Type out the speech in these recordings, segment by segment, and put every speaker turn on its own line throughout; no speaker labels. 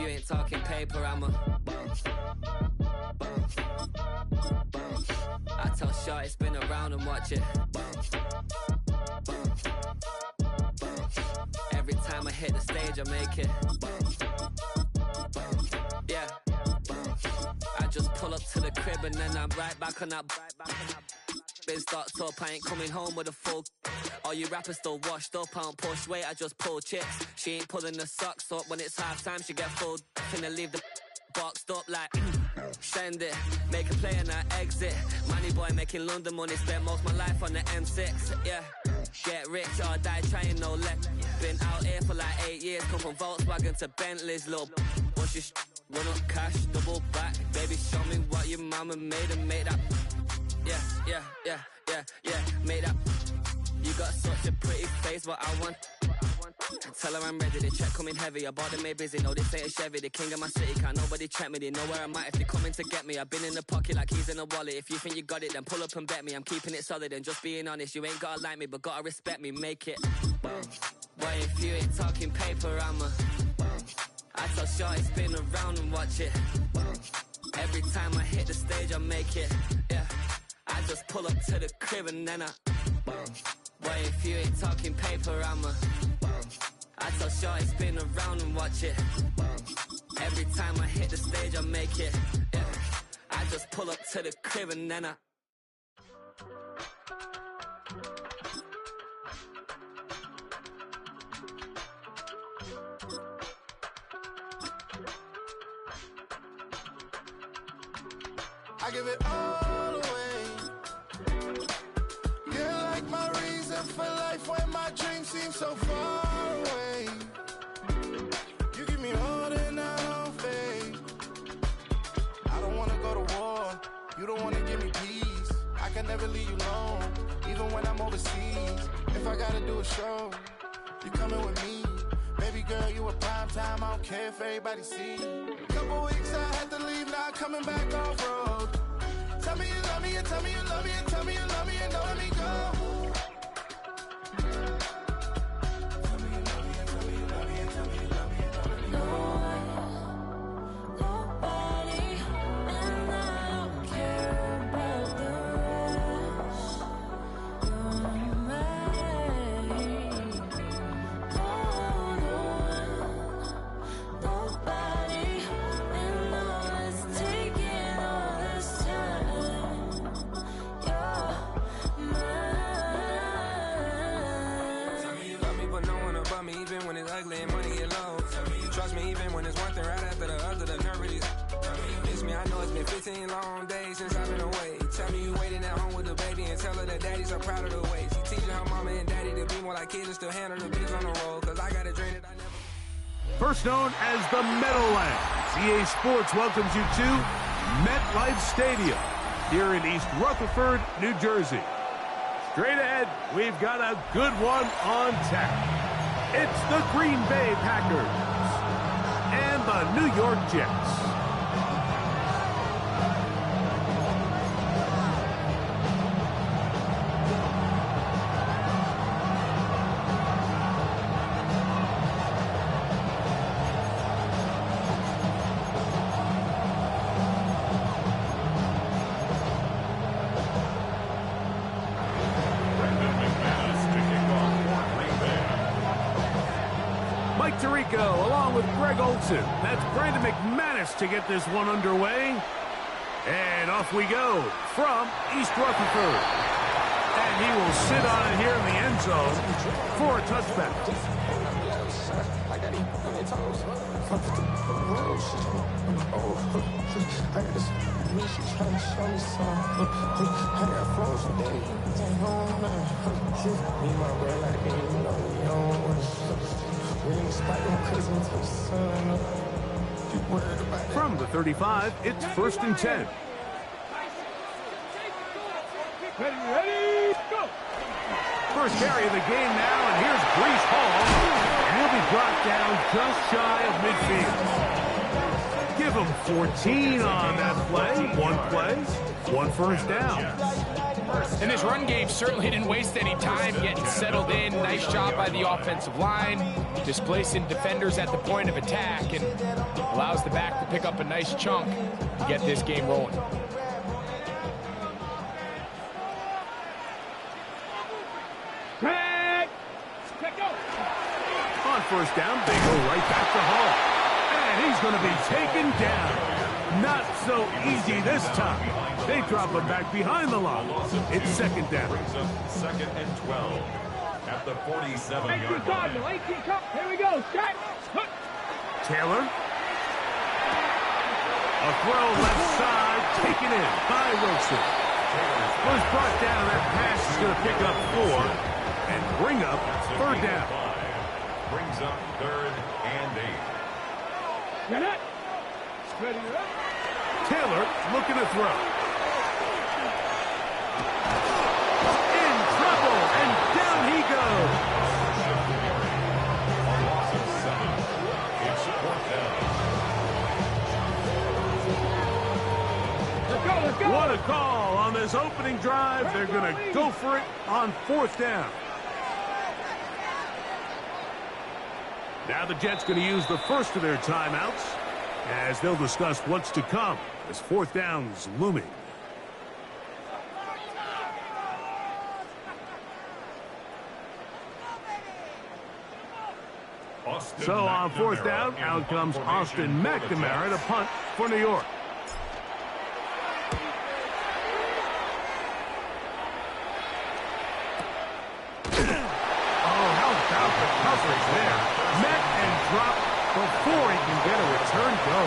you ain't talking paper, I'm a I tell Shorty spin around and watch it. Every time I hit the stage, I make it. Yeah. I just pull up to the crib and then I'm right back on that. Been stocked up, I ain't coming home with a full. All you rappers still washed up, I don't push weight, I just pull chips. She ain't pulling the socks up when it's half time, she get full. Finna leave the boxed up like send it, make a play and I exit. Money boy making London money, spent most of my life on the M6. Yeah, get rich or die trying, no left. Been out here for like 8 years, come from Volkswagen to Bentleys. Little what's your run up cash, double back. Baby show me what your mama made and make that. Yeah, make that. You got such a pretty face, but I want. Tell her I'm ready, the check coming heavy. I bought them made busy, no this ain't a Chevy. The king of my city, can't nobody check me. They know where I'm at if they coming to get me. I've been in the pocket like keys in a wallet. If you think you got it, then pull up and bet me. I'm keeping it solid and just being honest. You ain't gotta like me, but gotta respect me, make it. Boy, if you ain't talking paper, I'm a I tell Shorty spin around and watch it. Every time I hit the stage, I make it. Yeah, I just pull up to the crib and then I boy, if you ain't talking paper, I'm a I tell Shorty spin around and watch it. Every time I hit the stage, I make it. Yeah, I just pull up to the crib and then
I give it all away. You're like my reason for life when my dreams seem so far away. You give me more than I don't fade. I don't wanna go to war. You don't wanna give me peace. I can never leave you alone, even when I'm overseas. If I gotta do a show, you coming with me. Baby girl, you a prime time. I don't care if everybody see. Couple weeks I had to leave, now coming back off road. Tell me you love me, and tell me you love me, and tell me you love me, and don't let me go. Tell me you love me, and tell me you love me, and tell me you love me, and don't let me go.
Nobody, and I don't care about the rest. You're mine. Nobody, and all is taking all this time. You're mine.
Tell me you love me, but no one above me, even when it's ugly and money get low. Trust me, even when it's one thing right after the other, the nerve really. Miss me, I know it's been 15 long days since I've been away. Tell me you waiting at home with the baby and tell her that daddy's so proud of the way. She teaching her mama and daddy to be more like kids and still handle the biz on the road. Cause I got a dream that I never.
First known as the Meadowlands, EA Sports welcomes you to MetLife Stadium here in East Rutherford, New Jersey. Straight ahead, we've got a good one on tap. It's the Green Bay Packers and the New York Jets. Mike Tirico along with Greg Olson. That's Brandon McManus to get this one underway. And off we go from East Rutherford. And he will sit on it here in the end zone for a touchback. From the 35, it's 1st and 10.
Ready, go!
First carry of the game now, and here's Breece Hall. And he'll be brought down just shy of midfield. Give him 14 on that play. One play. One first down.
And this run game certainly didn't waste any time getting settled in. Nice job by the offensive line, displacing defenders at the point of attack, and allows the back to pick up a nice chunk to get this game rolling.
On first down, they go right back to Hall. And he's going to be taken down. Not so easy this time. They drop him back behind the line. It's second down.
Second and 12 at the 47-yard line.
Here we go. Shot.
Taylor. A throw left side, taken in by Wilson. Was brought down. That pass is going to pick up 4 and bring up third down.
Brings up third and 8.
Get it. Ready up.
Taylor looking to throw. In trouble, and down he goes.
A loss of 7. It's fourth down.
Let's go.
What a call on this opening drive. They're going to go for it on fourth down. Now the Jets going to use the first of their timeouts as they'll discuss what's to come as fourth down's looming. So on fourth down, out comes Austin McNamara to punt for New York. Oh, how about the coverage there? Met and dropped before he can get a return go.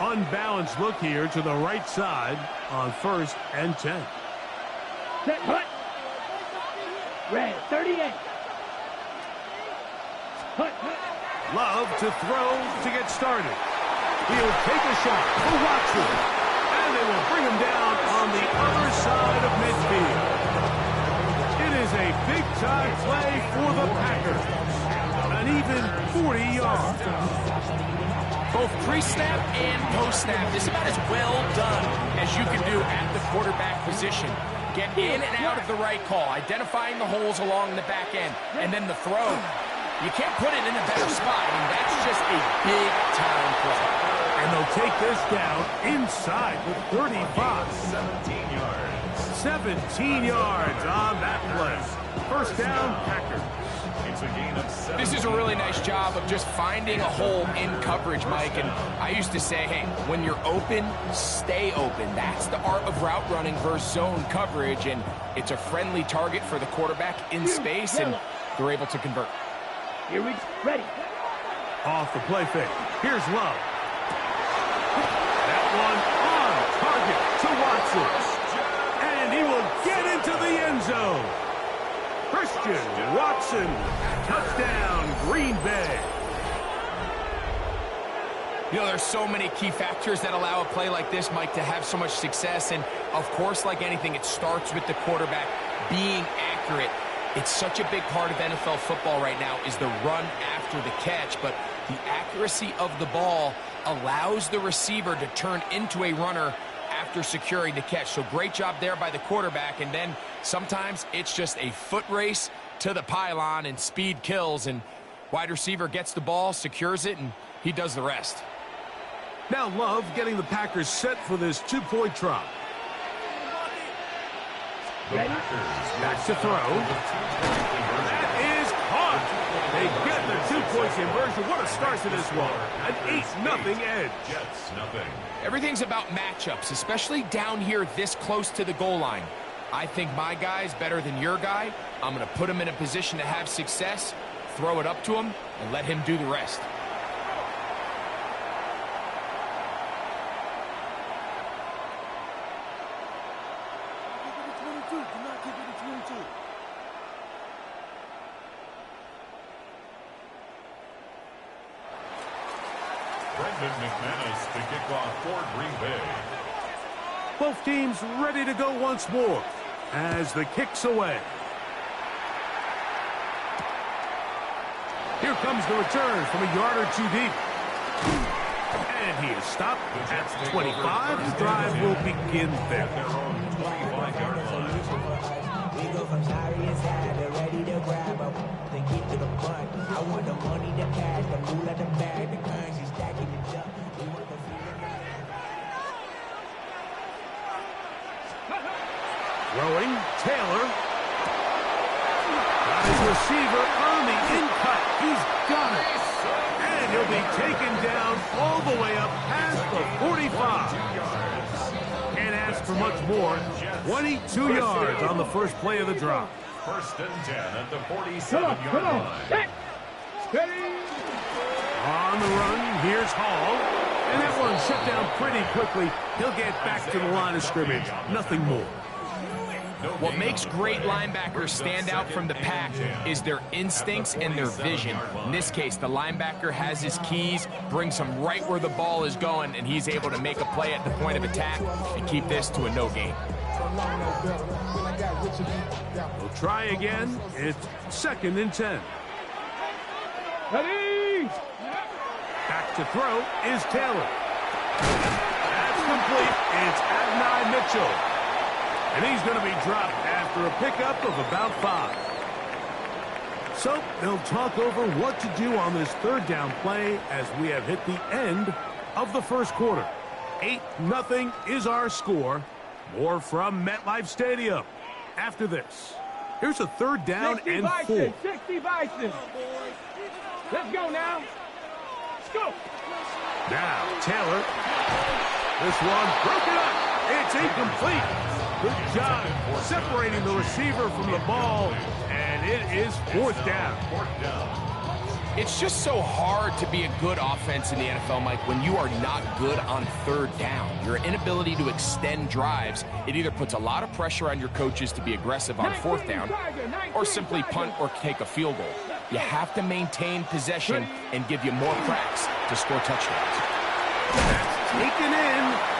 Unbalanced look here to the right side on first and 10.
Set, hut. Red, 38. Hut, hut.
Love to throw to get started. He'll take a shot for Watson. And they will bring him down on the other side of midfield. It is a big-time play for the Packers. An even 40 yards.
Both pre-snap and post-snap, this is about as well done as you can do at the quarterback position. Get in and out of the right call, identifying the holes along the back end, and then the throw. You can't put it in a better spot. I mean, that's just a big-time play.
And they'll take this down inside the 35.
17 yards.
17 yards on that play. First down, Packers.
It's a gain of 7.
This is a really nice job of just finding a hole in coverage, Mike. And I used to say, hey, when you're open, stay open. That's the art of route running versus zone coverage. And it's a friendly target for the quarterback in space, and they're able to convert.
Here we go. Ready.
Off the play fake. Here's Love. That one on target to Watson. And he will get into the end zone. Christian Watson, touchdown, Green Bay.
You know, there's so many key factors that allow a play like this, Mike, to have so much success. And, of course, like anything, it starts with the quarterback being accurate. It's such a big part of NFL football right now is the run after the catch. But the accuracy of the ball allows the receiver to turn into a runner after securing the catch. So great job there by the quarterback. And then sometimes it's just a foot race to the pylon and speed kills. And wide receiver gets the ball, secures it, and he does the rest.
Now Love getting the Packers set for this two-point try. Back to throw. That is caught. They get the 2-point conversion. What a start to this one. An 8-0 edge.
Jets, nothing.
Everything's about matchups, especially down here this close to the goal line. I think my guy's better than your guy. I'm going to put him in a position to have success, throw it up to him, and let him do the rest.
McManus to kick off for Green Bay.
Both teams ready to go once more as the kick's away. Here comes the return from a yard or two deep. And he is stopped at 25. The drive will begin there.
We go from sorry inside to ready to grab up. To get to the front. I want the money, the cash, the moolah, the bag, the currency stacking the jump. We want the feeling.
Throwing, Taylor. Got his receiver on the in-cut. He's got it. And he'll be taken down all the way up past the 45. Can't ask for much more. 22 yards on the first play of the drive.
First and 10 at the 47-yard line.
Steady.
On the run, here's Hall. And that one shut down pretty quickly. He'll get back to the line of scrimmage. Nothing more.
What makes great linebackers stand out from the pack is their instincts and their vision. In this case, the linebacker has his keys, brings him right where the ball is going, and he's able to make a play at the point of attack and keep this to a no gain.
We'll try again. It's 2nd and 10.
Ready.
Back to throw is Taylor. That's complete. It's Adonai Mitchell. And he's going to be dropped after a pickup of about 5. So they'll talk over what to do on this third down play as we have hit the end of the first quarter. 8-0 is our score. More from MetLife Stadium after this. Here's a 3rd down and 4.
60 Bison. Let's go now. Let's go.
Now Taylor. This one broken up. It's incomplete. Good job separating the receiver from the ball, and it is 4th down.
It's just so hard to be a good offense in the NFL, Mike, when you are not good on 3rd down. Your inability to extend drives, it either puts a lot of pressure on your coaches to be aggressive on 4th down or simply punt or take a field goal. You have to maintain possession and give you more cracks to score touchdowns.
That's taken in.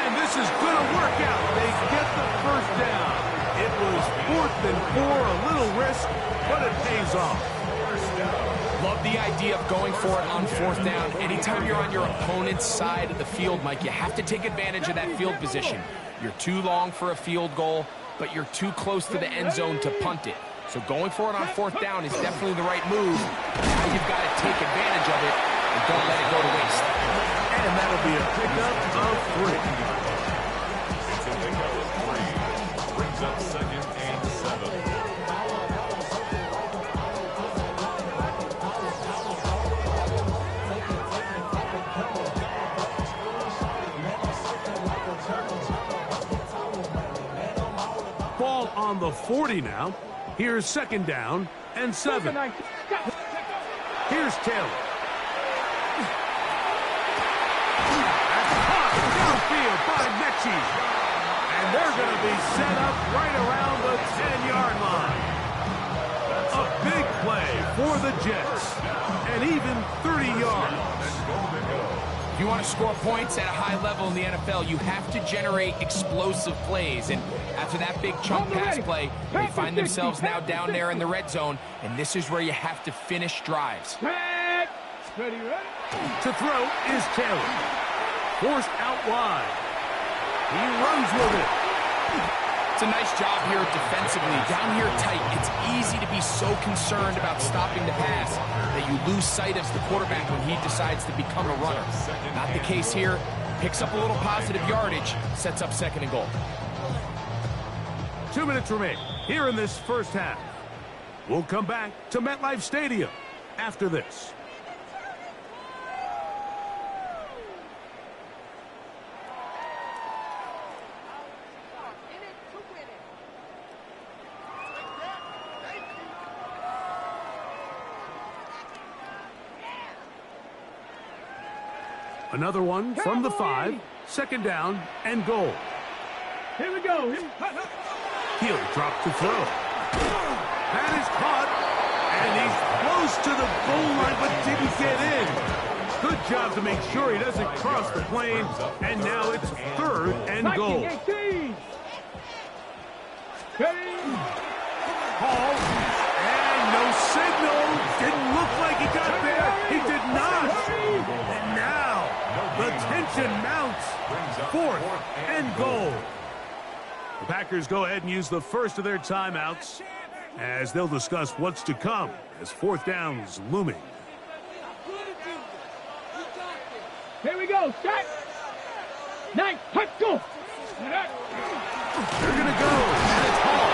And this is going to work out. They get the 1st down. It was 4th and 4, a little risk, but it pays off.
Love the idea of going for it on 4th down. Anytime you're on your opponent's side of the field, Mike, you have to take advantage of that field position. You're too long for a field goal, but you're too close to the end zone to punt it. So going for it on 4th down is definitely the right move. Now you've got to take advantage of it and don't let it go to waste.
And that'll be a pickup of 3.
Brings up 2nd and 7.
Ball on the 40 now. Here's 2nd down and 7. Here's Taylor. Downfield by Mechie. And they're going to be set up right around the 10-yard line. A big play for the Jets. And even 30 yards.
If you want to score points at a high level in the NFL, you have to generate explosive plays. And after that big chunk pass play, they find themselves now down there in the red zone. And this is where you have to finish drives.
Ready.
To throw is Taylor. Forced out wide. He runs with it.
It's a nice job here defensively. Down here tight, it's easy to be so concerned about stopping the pass that you lose sight of the quarterback when he decides to become a runner. Not the case here. Picks up a little positive yardage, sets up 2nd and goal.
2 minutes remain here in this first half. We'll come back to MetLife Stadium after this. Another one from the 5. 2nd down and goal.
Here we go.
He'll drop to throw. That is caught. And he's close to the goal line but didn't get in. Good job to make sure he doesn't cross the plane. And now it's 3rd and goal. Hall. And no signal. Didn't look like Action mounts. 4th and goal. The Packers go ahead and use the first of their timeouts as they'll discuss what's to come as 4th down's looming.
Here we go. Start. 9. Let's go.
They're going to go. And it's Hall.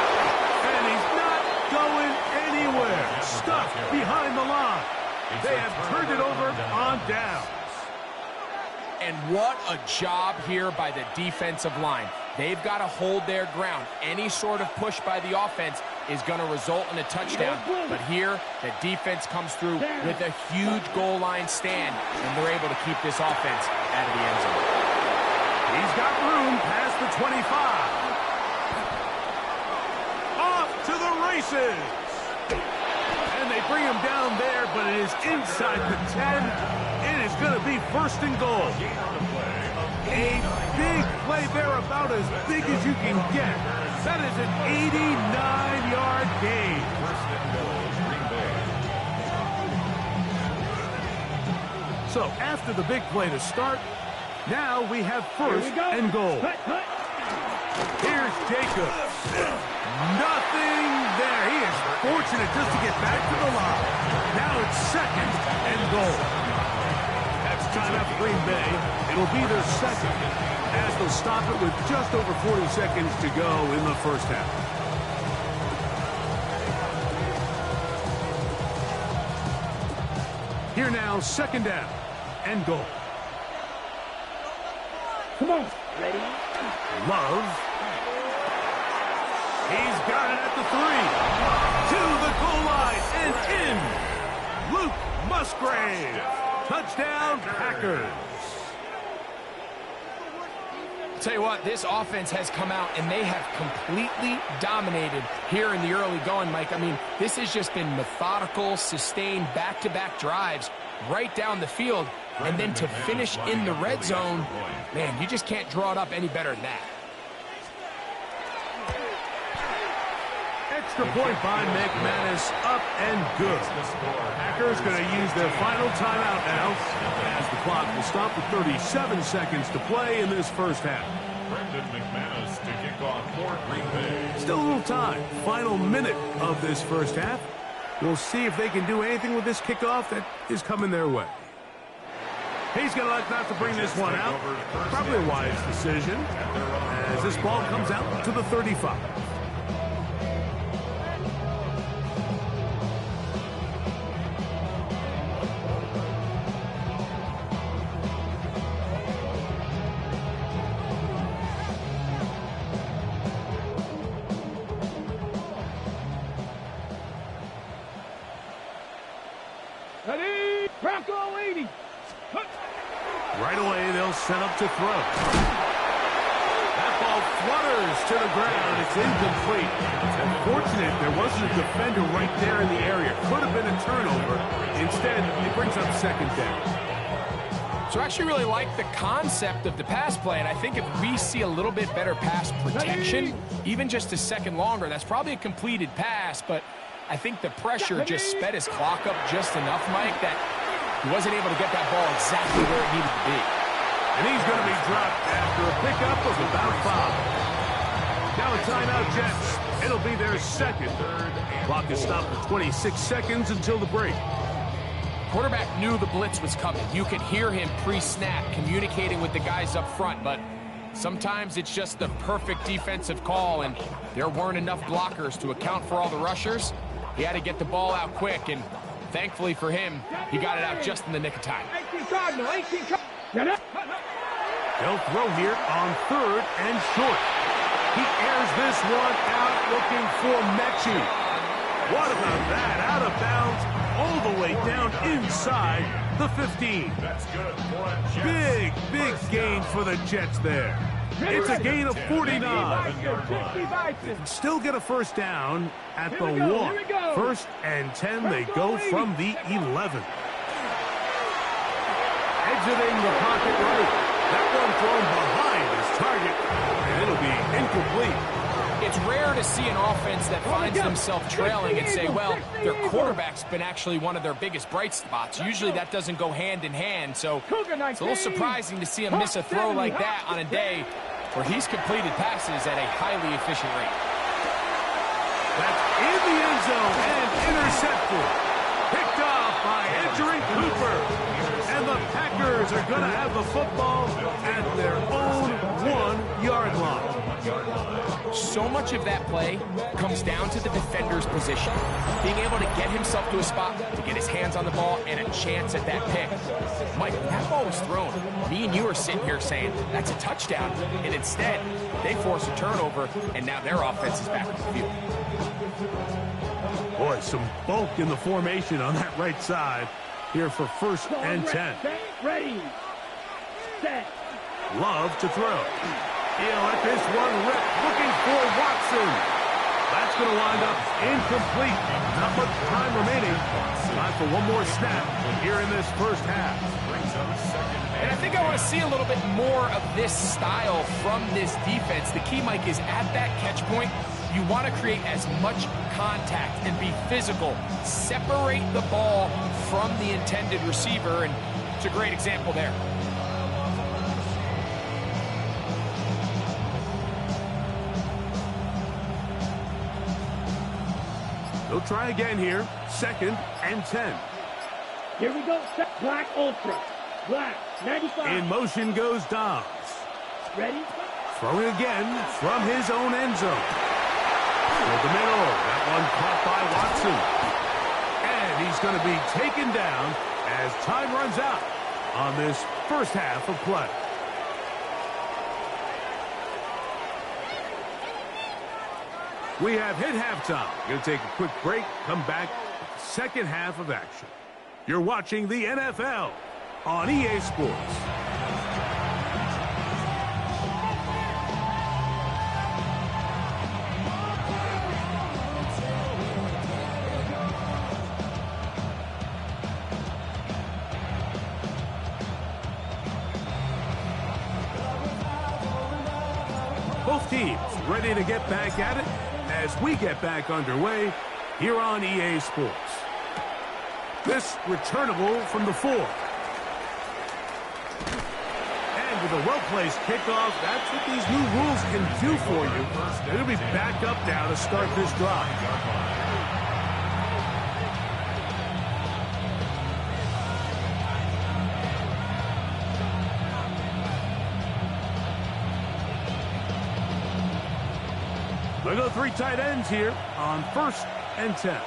And he's not going anywhere. Stuck behind the line. They have turned it over on downs.
And what a job here by the defensive line. They've got to hold their ground. Any sort of push by the offense is going to result in a touchdown. But here, the defense comes through with a huge goal line stand, and they're able to keep this offense out of the end zone.
He's got room past the 25. Off to the races. And they bring him down there, but it is inside the 10. It is going to be 1st and goal. A big play there, about as big as you can get. That is an 89-yard gain. So after the big play to start, now we have 1st and goal. Here's Jacobs. Nothing there. He is fortunate just to get back to the line. Now it's 2nd and goal. That's timeout for Green Bay. It'll be their 2nd as they'll stop it with just over 40 seconds to go in the first half. Here now, 2nd down and goal.
Come on. Ready?
Love. He's got it at the 3. To the goal line and in. Luke Musgrave. Touchdown, Packers.
Tell you what, this offense has come out and they have completely dominated here in the early going, Mike. I mean, this has just been methodical, sustained, back-to-back drives right down the field. And then to finish in the red zone, man, you just can't draw it up any better than that.
Extra point by McManus, up and good. Packers going to use their final timeout now as the clock will stop with 37 seconds to play in this first half.
Brendan McManus to kick off for Green Bay.
Still a little time. Final minute of this first half. We'll see if they can do anything with this kickoff that is coming their way. He's going to like not to bring this one out. Probably a wise decision as this ball comes out to the 35.
Ready? Bronco 80.
Right away, they'll set up to throw. That ball flutters to the ground. It's incomplete. Unfortunate, there wasn't a defender right there in the area. Could have been a turnover. Instead, it brings up 2nd down.
So I actually really like the concept of the pass play, and I think if we see a little bit better pass protection, even just a second longer, that's probably a completed pass, but I think the pressure just sped his clock up just enough, Mike, that he wasn't able to get that ball exactly where it needed to be.
And he's going to be dropped after a pickup of about 5. Now a timeout, Jets. It'll be their 2nd. Clock is stopped for 26 seconds until the break.
Quarterback knew the blitz was coming. You could hear him pre-snap communicating with the guys up front, but sometimes it's just the perfect defensive call, and there weren't enough blockers to account for all the rushers. He had to get the ball out quick, and thankfully for him, he got it out just in the nick of time.
18 Cardinal, 18 Cardinal.
They'll throw here on 3rd and short. He airs this one out looking for Mechie. What about that? Out of bounds all the way down inside the 15.
That's good for a Jets.
Big gain for the Jets there. It's a gain of 49. They can still get a first down at the 1. 1st and 10, they go from the 11. Exiting the pocket right. That one thrown behind his target, and it'll be incomplete.
It's rare to see an offense that finds themselves trailing and say, well, their quarterback's been actually one of their biggest bright spots. Usually that doesn't go hand in hand, so it's a little surprising to see him miss a throw like that on a day where he's completed passes at a highly efficient rate.
That's in the end zone and intercepted. Picked off by Andrew Cooper. And the Packers are going to have the football at their own 1-yard line.
So much of that play comes down to the defender's position. Being able to get himself to a spot, to get his hands on the ball, and a chance at that pick. Mike, when that ball was thrown, me and you are sitting here saying, that's a touchdown. And instead, they force a turnover, and now their offense is back on the field.
Boy, some bulk in the formation on that right side here for 1st and 10.
Ready. Set.
Love to throw. He'll let this one rip, looking for Watson. That's going to wind up incomplete. Not much time remaining. Time for one more snap here in this first half.
And I think I want to see a little bit more of this style from this defense. The key, Mike, is at that catch point, you want to create as much contact and be physical. Separate the ball from the intended receiver, and it's a great example there.
They'll try again here. 2nd and 10.
Here we go. Black Ultra. Black. 95.
In motion goes Dobbs.
Ready?
Throwing again from his own end zone. To the middle. That one caught by Watson. And he's going to be taken down as time runs out on this first half of play. We have hit halftime. Going to take a quick break, come back with the second half of action. You're watching the NFL on EA Sports. Both teams ready to get back at it as we get back underway here on EA Sports. This returnable from the 4. And with a well-placed kickoff, that's what these new rules can do for you. They'll be back up now to start this drive. They go 3 tight ends here on 1st and 10.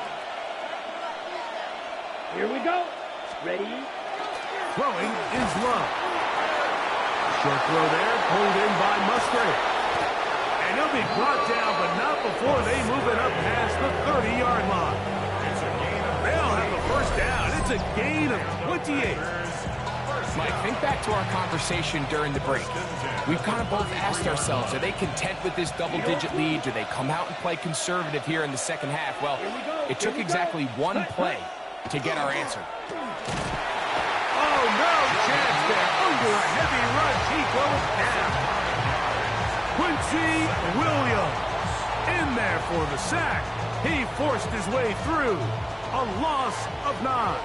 Here we go. Ready?
Throwing is Love. Short throw there, pulled in by Musgrave. And he'll be brought down, but not before they move it up past the 30-yard line. They'll have the first down. It's a gain of 28.
Mike, think back to our conversation during the break. We've kind of both asked ourselves, are they content with this double-digit lead? Do they come out and play conservative here in the second half? Well, it took exactly one play to get our answer.
Oh, no chance there. Under a heavy rush, he goes down. Quincy Williams in there for the sack. He forced his way through. A loss of 9.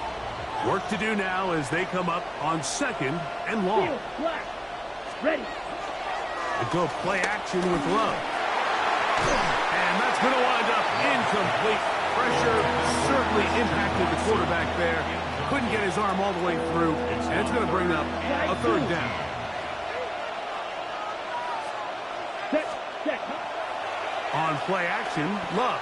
Work to do now as they come up on 2nd and long.
Ready.
They go play action with Love. And that's going to wind up incomplete. Pressure certainly impacted the quarterback there. Couldn't get his arm all the way through. And it's going to bring up a 3rd down. On play action, Love.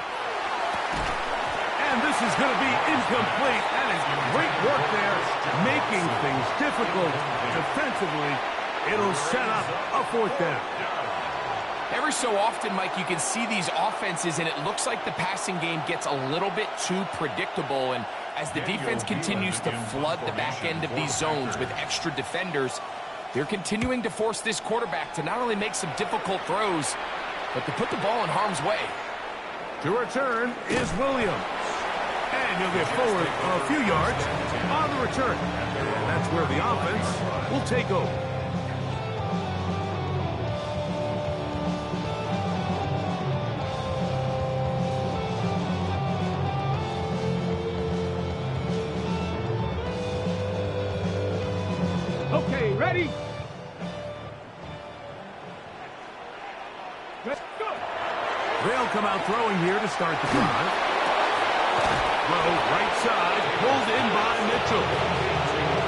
And this is going to be incomplete. That is great work there, making things difficult defensively. It'll set up a 4th down.
Every so often, Mike, you can see these offenses, and it looks like the passing game gets a little bit too predictable. And as the defense continues to flood the back end of these zones with extra defenders, they're continuing to force this quarterback to not only make some difficult throws, but to put the ball in harm's way.
To return is Williams. And he'll get forward a few yards on the return. And that's where the offense will take over.
Ready?
They'll come out throwing here to start the drive. Throw right side, pulled in by Mitchell.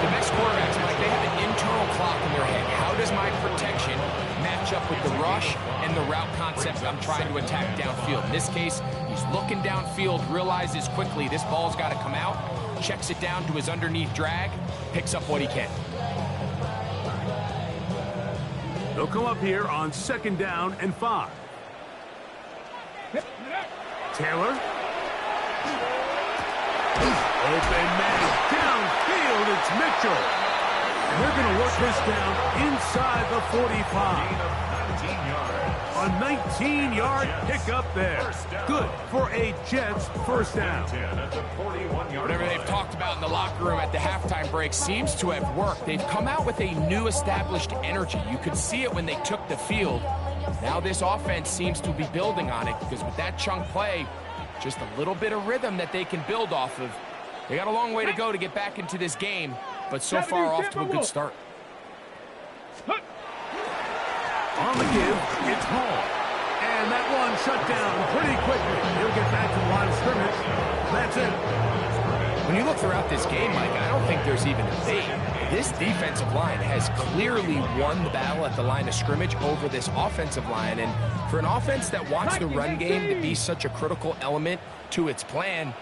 The best quarterbacks, Mike, they have an internal clock in their head. How does my protection match up with the rush and the route concept I'm trying to attack downfield? In this case, he's looking downfield, realizes quickly this ball's got to come out, checks it down to his underneath drag, picks up what he can.
They'll come up here on 2nd down and 5. Taylor. Open man downfield, it's Mitchell. And they're going to work this down inside the 45. A 19-yard pickup there. Good for a Jets first down.
Whatever they've talked about in the locker room at the halftime break seems to have worked. They've come out with a new established energy. You could see it when they took the field. Now this offense seems to be building on it because with that chunk play, just a little bit of rhythm that they can build off of. They got a long way to go to get back into this game, but so far off to a good start.
On the give, it's Hall. And that one shut down pretty quickly. He'll get back to the line of scrimmage. That's it.
When you look throughout this game, Mike, I don't think there's even a debate. This defensive line has clearly won the battle at the line of scrimmage over this offensive line. And for an offense that wants the run game to be such a critical element to its plan,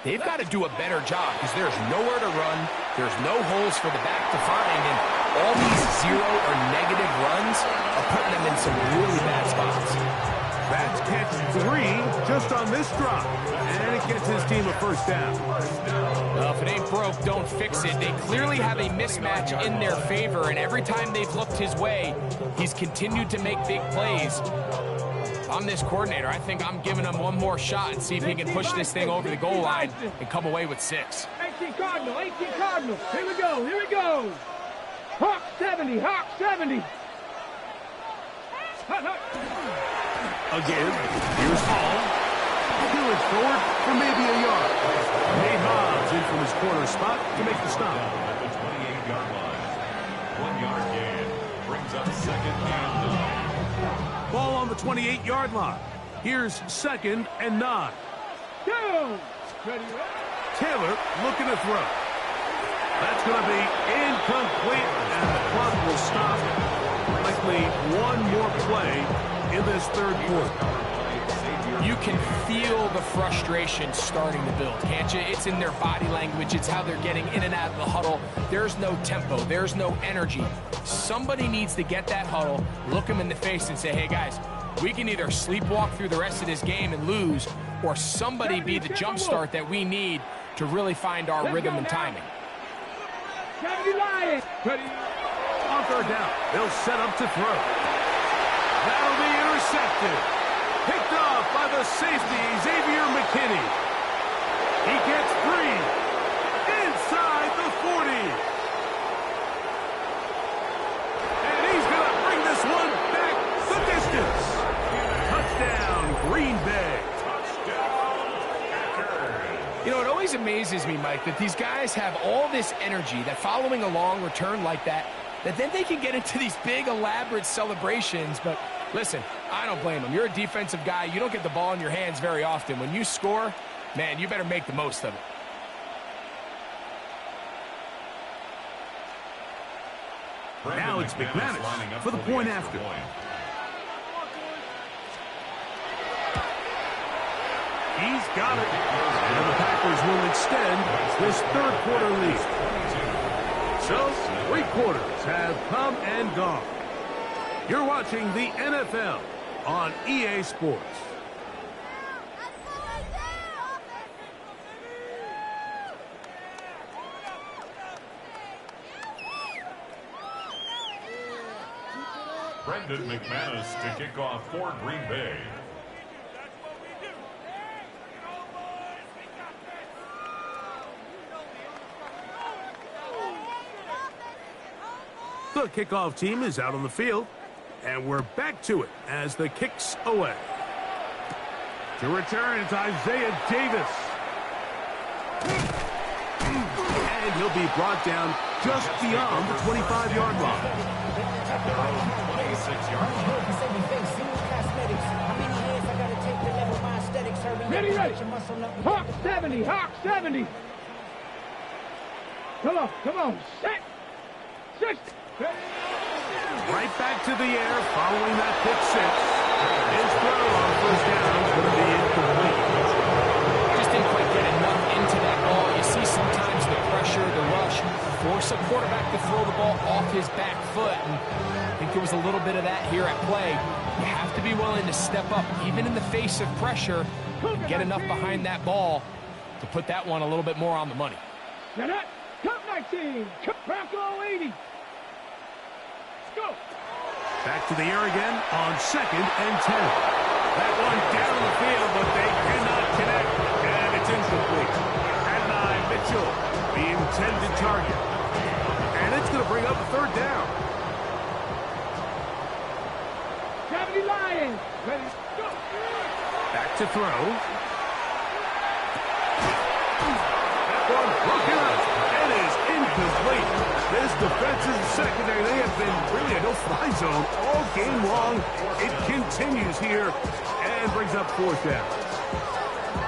they've got to do a better job because there's nowhere to run. There's no holes for the back to find. And all these zero or negative runs are putting them in some really bad spots.
That's catch 3 just on this drop. And it gets his team a first down.
Well, if it ain't broke, don't fix it. They clearly have a mismatch in their favor, and every time they've looked his way, he's continued to make big plays. If I'm this coordinator, I think I'm giving him one more shot and see if he can push this thing over the goal line and come away with 6.
18 Cardinal, 18 Cardinal. Here we go, here we go. Hawk 70, Hawk 70.
Again, here's Hall. He'll it forward for maybe a yard. Nate Hobbs in from his corner spot to make the stop.
At the 28-yard line. 1-yard gain brings up 2nd and 9.
Ball on the 28-yard line. Here's 2nd and 9.
Go! Ready,
Taylor looking to throw. That's going to be incomplete, and the clock will stop. Likely one more play in this 3rd quarter.
You can feel the frustration starting to build, can't you? It's in their body language. It's how they're getting in and out of the huddle. There's no tempo. There's no energy. Somebody needs to get that huddle, look them in the face and say, hey, guys, we can either sleepwalk through the rest of this game and lose, or somebody be the jump start that we need to really find our rhythm and timing.
On 3rd down, they'll set up to throw. That'll be intercepted. Picked off by the safety, Xavier McKinney. He gets 3 inside the 40. And he's going to bring this one back the distance. Touchdown, Green Bay.
You know, it always amazes me, Mike, that these guys have all this energy, that following a long return like that then they can get into these big, elaborate celebrations. But listen, I don't blame them. You're a defensive guy. You don't get the ball in your hands very often. When you score, man, you better make the most of it.
Now it's McManus for the point after. He's got it. And the Packers will extend this 3rd quarter lead. So, 3 quarters have come and gone. You're watching the NFL on EA Sports.
Brendan McManus to kick off for Green Bay.
The kickoff team is out on the field, and we're back to it as the kick's away. To return, it's Isaiah Davis. And and he'll be brought down just beyond the 25-yard line.
At their own 26-yard line.
Ready, ready. Hawk 70, Hawk 70. Come on. Set. 60.
Right back to the air following that pick six. His throw on first down is going to be incomplete.
Just didn't quite get enough into that ball. You see sometimes the pressure, the rush, force a quarterback to throw the ball off his back foot. And I think there was a little bit of that here at play. You have to be willing to step up, even in the face of pressure, and get enough behind that ball to put that one a little bit more on the money.
Set up. Cup 19. Bronco 80. Go.
Back to the air again on 2nd and 10. That one down the field, but they cannot connect, and it's incomplete. Adonai Mitchell, the intended target. And it's going to bring up 3rd down.
70 Lions. Ready. Go.
Back to throw. That one broken up and is incomplete. This defensive secondary, they have been really a no-fly zone all game long. It continues here and brings up 4th down.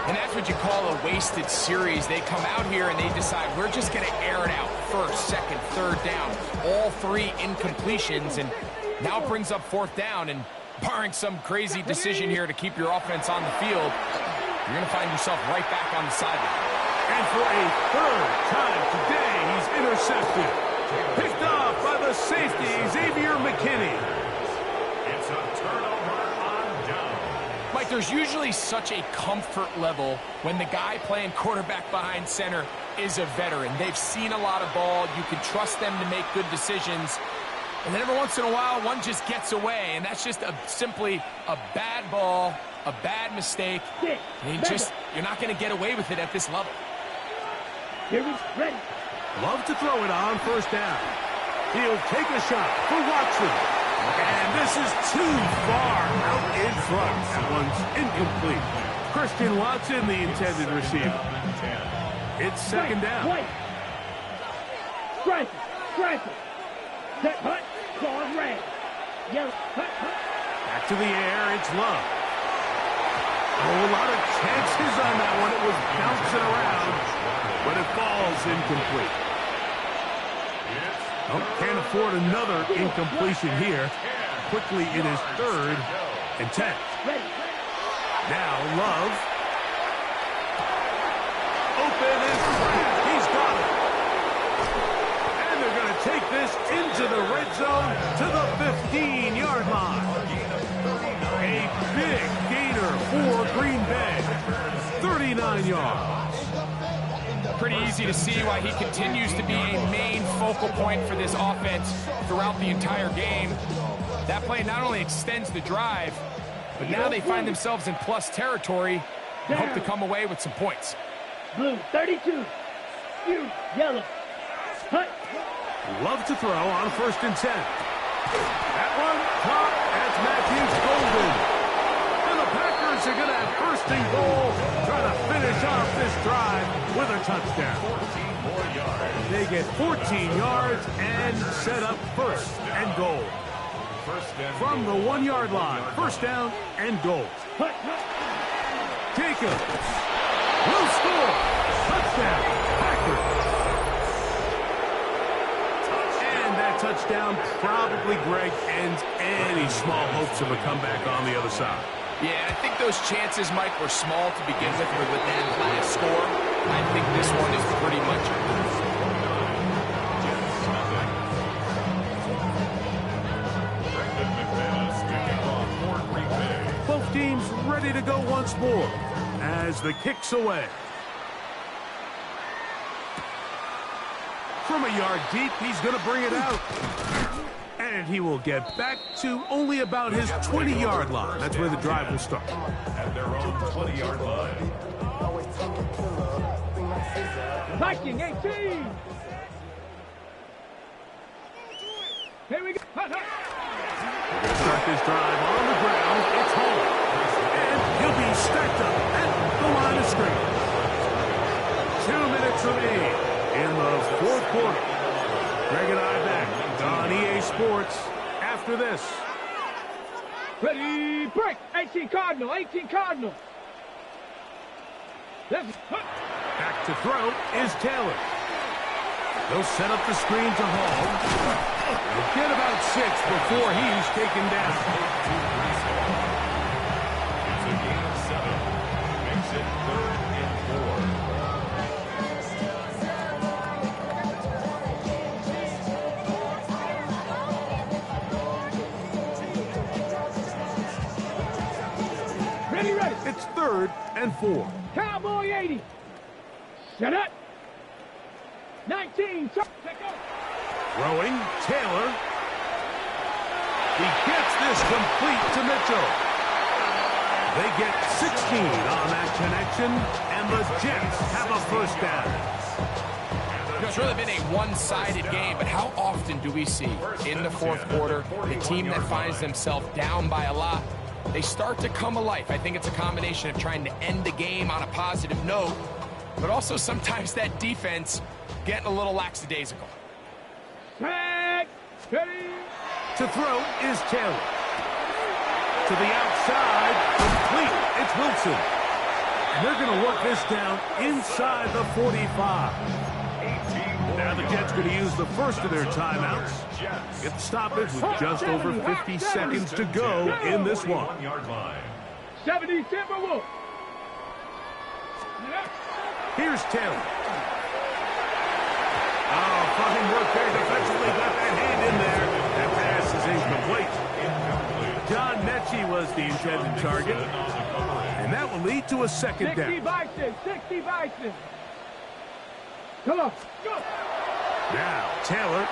And that's what you call a wasted series. They come out here and they decide, we're just going to air it out. 1st, 2nd, 3rd down. All 3 incompletions, and now it brings up 4th down. And barring some crazy decision here to keep your offense on the field, you're going to find yourself right back on the sideline.
And for a 3rd time today, he's intercepted. Picked off by the safety, Xavier McKinney.
It's a turnover on down.
Mike, there's usually such a comfort level when the guy playing quarterback behind center is a veteran. They've seen a lot of ball. You can trust them to make good decisions. And then every once in a while, one just gets away, and that's just simply a bad ball, a bad mistake. And you're not going to get away with it at this level.
Here we ready.
Love to throw it on 1st down. He'll take a shot for Watson. And this is too far out in front. That one's incomplete. Christian Watson, the intended receiver. It's 2nd down.
Strike it. Set, hut, claws red. Yellow, hut.
Back to the air, it's Love. Oh, a lot of chances on that one. It was bouncing around, but it falls incomplete. Oh, can't afford another incompletion here. Quickly, it is 3rd and 10. Now, Love. Open and he's got it. And they're going to take this into the red zone to the 15-yard line. A big gainer for Green Bay. 39 yards.
Pretty easy to see why he continues to be a main focal point for this offense throughout the entire game. That play not only extends the drive, but now they find themselves in plus territory and hope to come away with some points.
Blue, 32. You, yellow. Hut.
Love to throw on 1st and 10. That one, top, that's Matthews Golden. And the Packers are going to have 1st and goal, trying to finish off this drive with a touchdown.
14 more yards.
They get 14 yards and set up 1st and goal. From the 1-yard line, 1st down and goal. Jacobs will score. Touchdown, Packers. And that touchdown probably, Greg, ends any small hopes of a comeback on the other side.
Yeah, I think those chances, Mike, were small to begin with that last score. I think this one is pretty much
both teams ready to go once more as the kick's away. From a yard deep, he's going to bring it out. And he will get back to only about his 20-yard line. That's where the drive will start.
At their own 20-yard line.
Viking 18. Here we go.
We're going to start this drive on the ground. It's home. And he'll be stacked up at the line of scrimmage. 2 minutes remaining. in the fourth quarter. Greg and I back on EA Sports after this.
Ready, break. 18 Cardinal, 18 Cardinal.
Back to throw is Taylor. They'll set up the screen to Hall. They'll get about 6 before he's taken down.
It's a gain of 7. Makes it 3rd and 4.
Ready, ready.
It's 3rd and 4.
Cowboy 80. Set up. 19. Take over.
Throwing, Taylor. He gets this complete to Mitchell. They get 16 on that connection, and the Jets have a first down.
It's really been a one-sided game, but how often do we see in the fourth quarter the team that finds themselves down by a lot, they start to come alive? I think it's a combination of trying to end the game on a positive note, but also sometimes that defense getting a little lackadaisical.
Set. Ready.
To throw is Taylor. To the outside, complete. It's Wilson. And they're going to work this down inside the 45. Now the Jets going to use the first of their timeouts. Get the stoppage with just over 50 seconds to go in this one.
1-yard line.
70 Timberwolves.
Here's Taylor. Oh, fine work there defensively. Got that hand in there. That pass is incomplete. John Mechie was the intended target. And that will lead to a second down.
60 Bison. 60 Bison. Come on. Go.
Now, Taylor.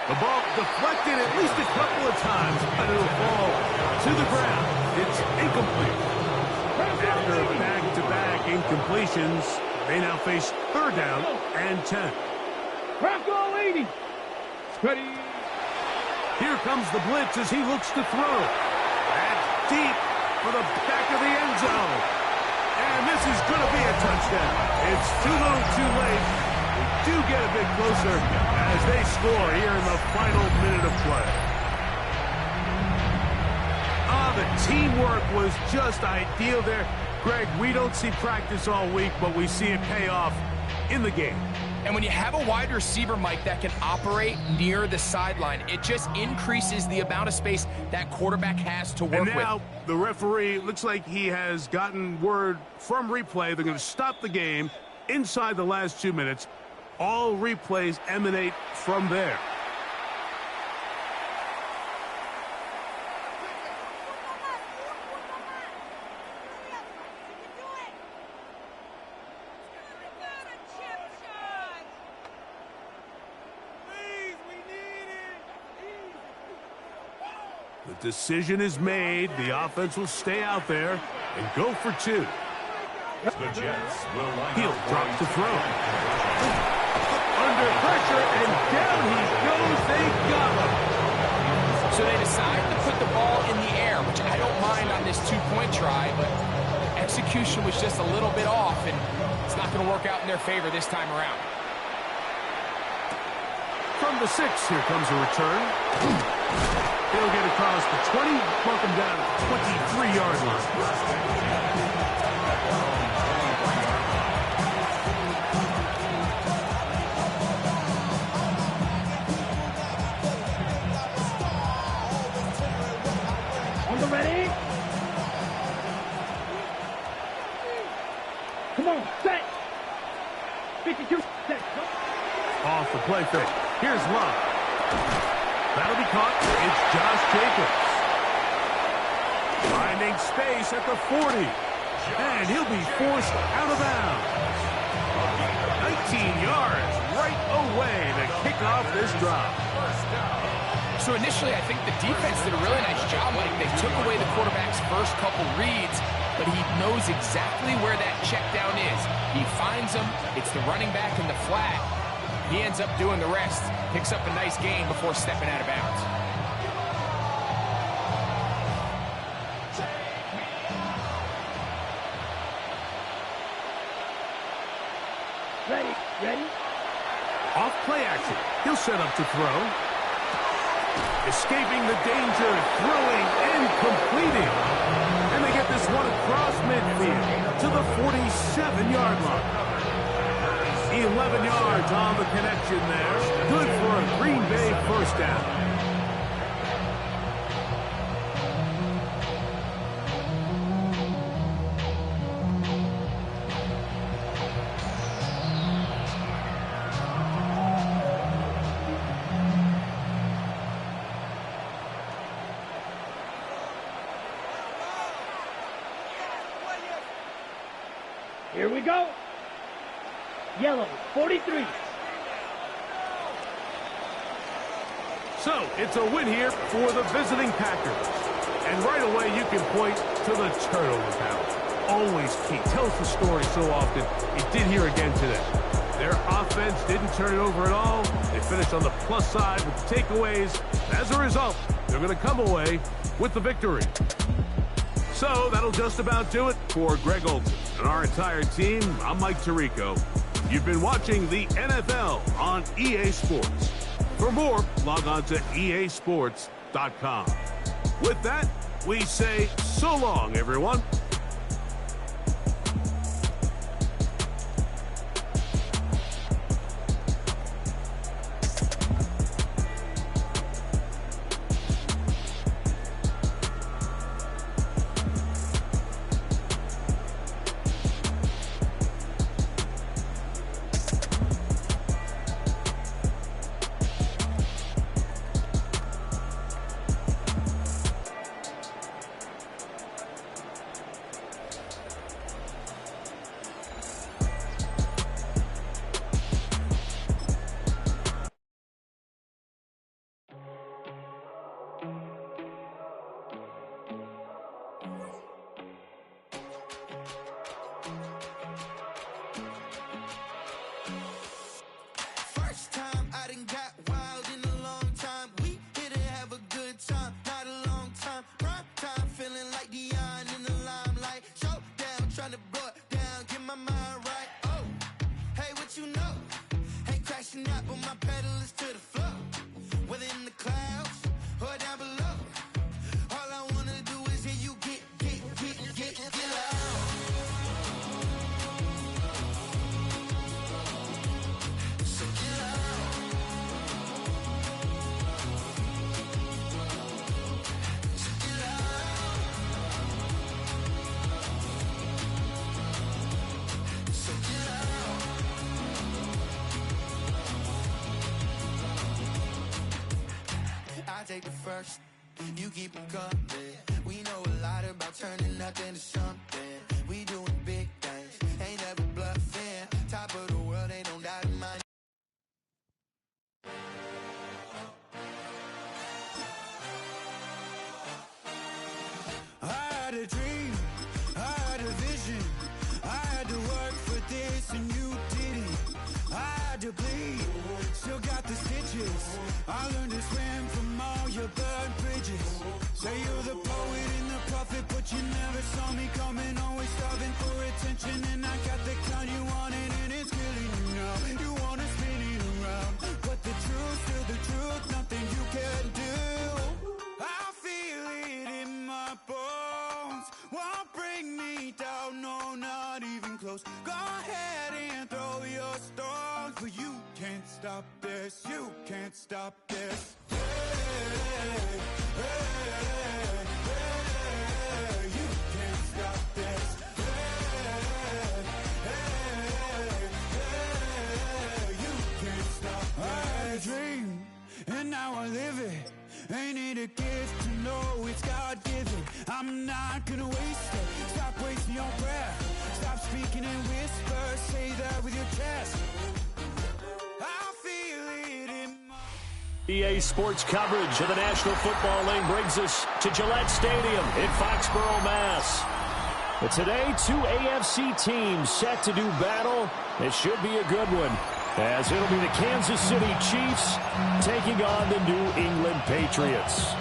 The ball deflected at least a couple of times, but it'll fall to the ground. It's incomplete. After back-to-back incompletions, they now face 3rd down and 10.
Bronco 80. Ready.
Here comes the blitz as he looks to throw. That's deep for the back of the end zone. And this is going to be a touchdown. It's too little too late. We do get a bit closer as they score here in the final minute of play. The teamwork was just ideal there. Greg, we don't see practice all week, but we see it pay off in the game.
And when you have a wide receiver, Mike, that can operate near the sideline, it just increases the amount of space that quarterback has to work with.
And now the referee looks like he has gotten word from replay. They're going to stop the game inside the last 2 minutes. All replays emanate from there. The decision is made. The offense will stay out there and go for 2.
The Jets will line
He'll
up
drop to throw. Under pressure, and down he goes. They got him.
So they decide to put the ball in the air, which I don't mind on this 2-point try, but execution was just a little bit off, and it's not going to work out in their favor this time around.
From the 6, here comes a return. He'll get across the 20, mark him down at the 23-yard line.
Ready? Come on, set. 52, set.
Off the play fake. Here's Love. That'll be caught. It's Josh Jacobs. Finding space at the 40. And he'll be forced out of bounds. 19 yards right away to kick off this drive.
So initially, I think the defense did a really nice job. Like, they took away the quarterback's first couple reads, but he knows exactly where that check down is. He finds him. It's the running back in the flat. He ends up doing the rest. Picks up a nice gain before stepping out of bounds.
Ready, ready.
Play action. He'll set up to throw. Escaping the danger, throwing and completing. And they get this one across midfield to the 47-yard line. 11 yards on the connection there. Good for a Green Bay first down.
Here we go. Yellow, 43.
So, it's a win here for the visiting Packers. And right away, you can point to the turnover battle. Always key. Tells the story so often. It did here again today. Their offense didn't turn it over at all. They finished on the plus side with the takeaways. As a result, they're going to come away with the victory. So, that'll just about do it for Greg Olson and our entire team. I'm Mike Tirico. You've been watching the NFL on EA Sports. For more, log on to easports.com. With that, we say so long, everyone.
Take the first, you keep them coming. We know a lot about turning nothing to something. We doing big things, ain't never bluffing. Top of the world, ain't no doubt in my. I had a dream, I had a vision. I had to work for this and you didn't. I had to bleed, still got the stitches. I learned to swim from all your burned bridges. Say you're the poet and the prophet, but you never saw me coming. Always starving for attention, and I got the clown you wanted, and it's killing you now. You wanna spin it around, but the truth's still the truth. Nothing you can do. I feel it in my bones. Won't bring me down, no, not even close. Go ahead and throw your stones, but you can't stop this. You can't stop this. Hey, hey, hey, you can't stop this. Hey, hey, hey, you can't stop this. I had a dream, and now I live it. Ain't it a gift to know it's God-given? I'm not gonna waste it. Stop wasting your breath. Stop speaking in whispers. Say that with your chest. I feel it in my...
EA Sports coverage of the National Football League brings us to Gillette Stadium in Foxborough, Mass. But today, two AFC teams set to do battle. It should be a good one, as it'll be the Kansas City Chiefs taking on the New England Patriots.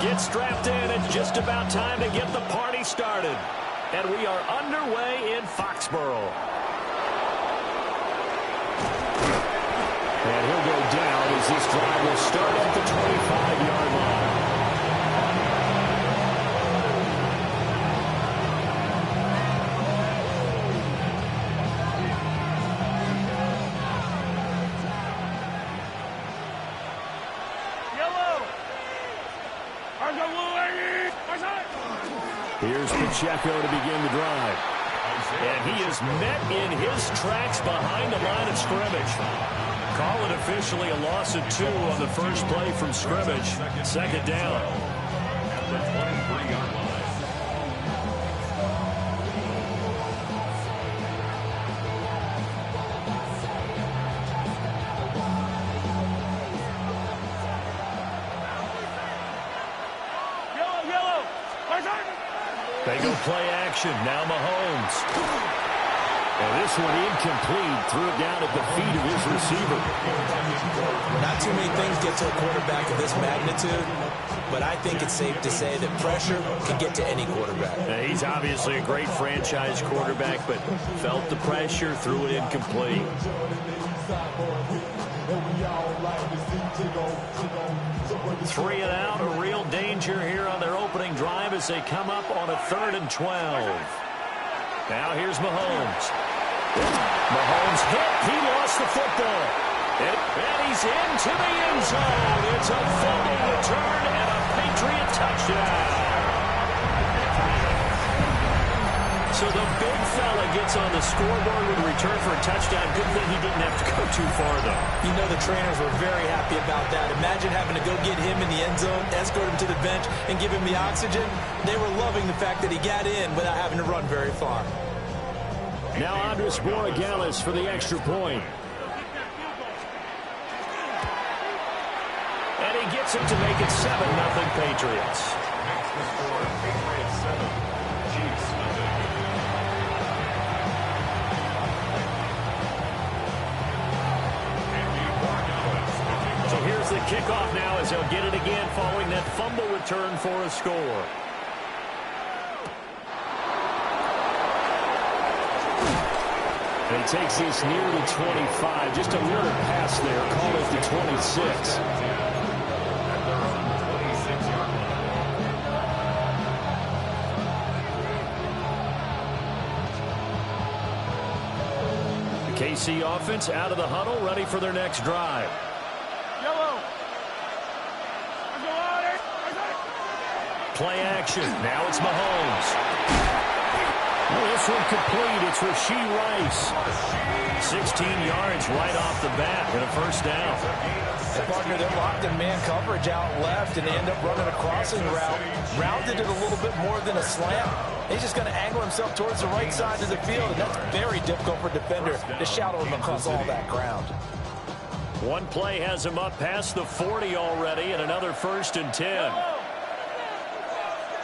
Get strapped in, and just about time to get the party started. And we are underway in Foxborough. And he'll go down as this drive will start at the 25-yard line. Here's Pacheco to begin the drive. And he is met in his tracks behind the line of scrimmage. Call it officially a loss of 2 on the first play from scrimmage. Second down.
At the 23-yard line.
They go play action. Now Mahomes. And this one incomplete. Threw it down at the feet of his receiver.
Not too many things get to a quarterback of this magnitude, but I think it's safe to say that pressure can get to any quarterback.
Now, he's obviously a great franchise quarterback, but felt the pressure, threw it incomplete. 3 and out, a real danger here on their opening drive as they come up on a 3rd and 12. Now here's Mahomes. Mahomes hit. He lost the football. And he's into the end zone. It's a fumble return and a Patriot touchdown. So the big fella gets on the scoreboard with a return for a touchdown. Good thing he didn't have to go too far, though.
You know the trainers were very happy about that. Imagine having to go get him in the end zone, escort him to the bench, and give him the oxygen. They were loving the fact that he got in without having to run very far.
Now Andres Borregales for the extra point. And he gets it to make it 7-0 Patriots.
Makes the score Patriots 7, Chiefs nothing.
So here's the kickoff now as he'll get it again following that fumble return for a score. And he takes this near the 25. Just a little pass there. Call it the 26.
At their own 26-yard line.
The KC offense out of the huddle, ready for their next drive. Play action. Now it's Mahomes. Oh, this one complete. It's Rashee Rice. 16 yards right off the bat and a first down.
And partner, they're locked in man coverage out left, and they end up running a crossing route. Rounded it a little bit more than a slant. He's just going to angle himself towards the right side of the field, and that's very difficult for a defender to shadow him across all that ground.
One play has him up past the 40 already, and another 1st and 10.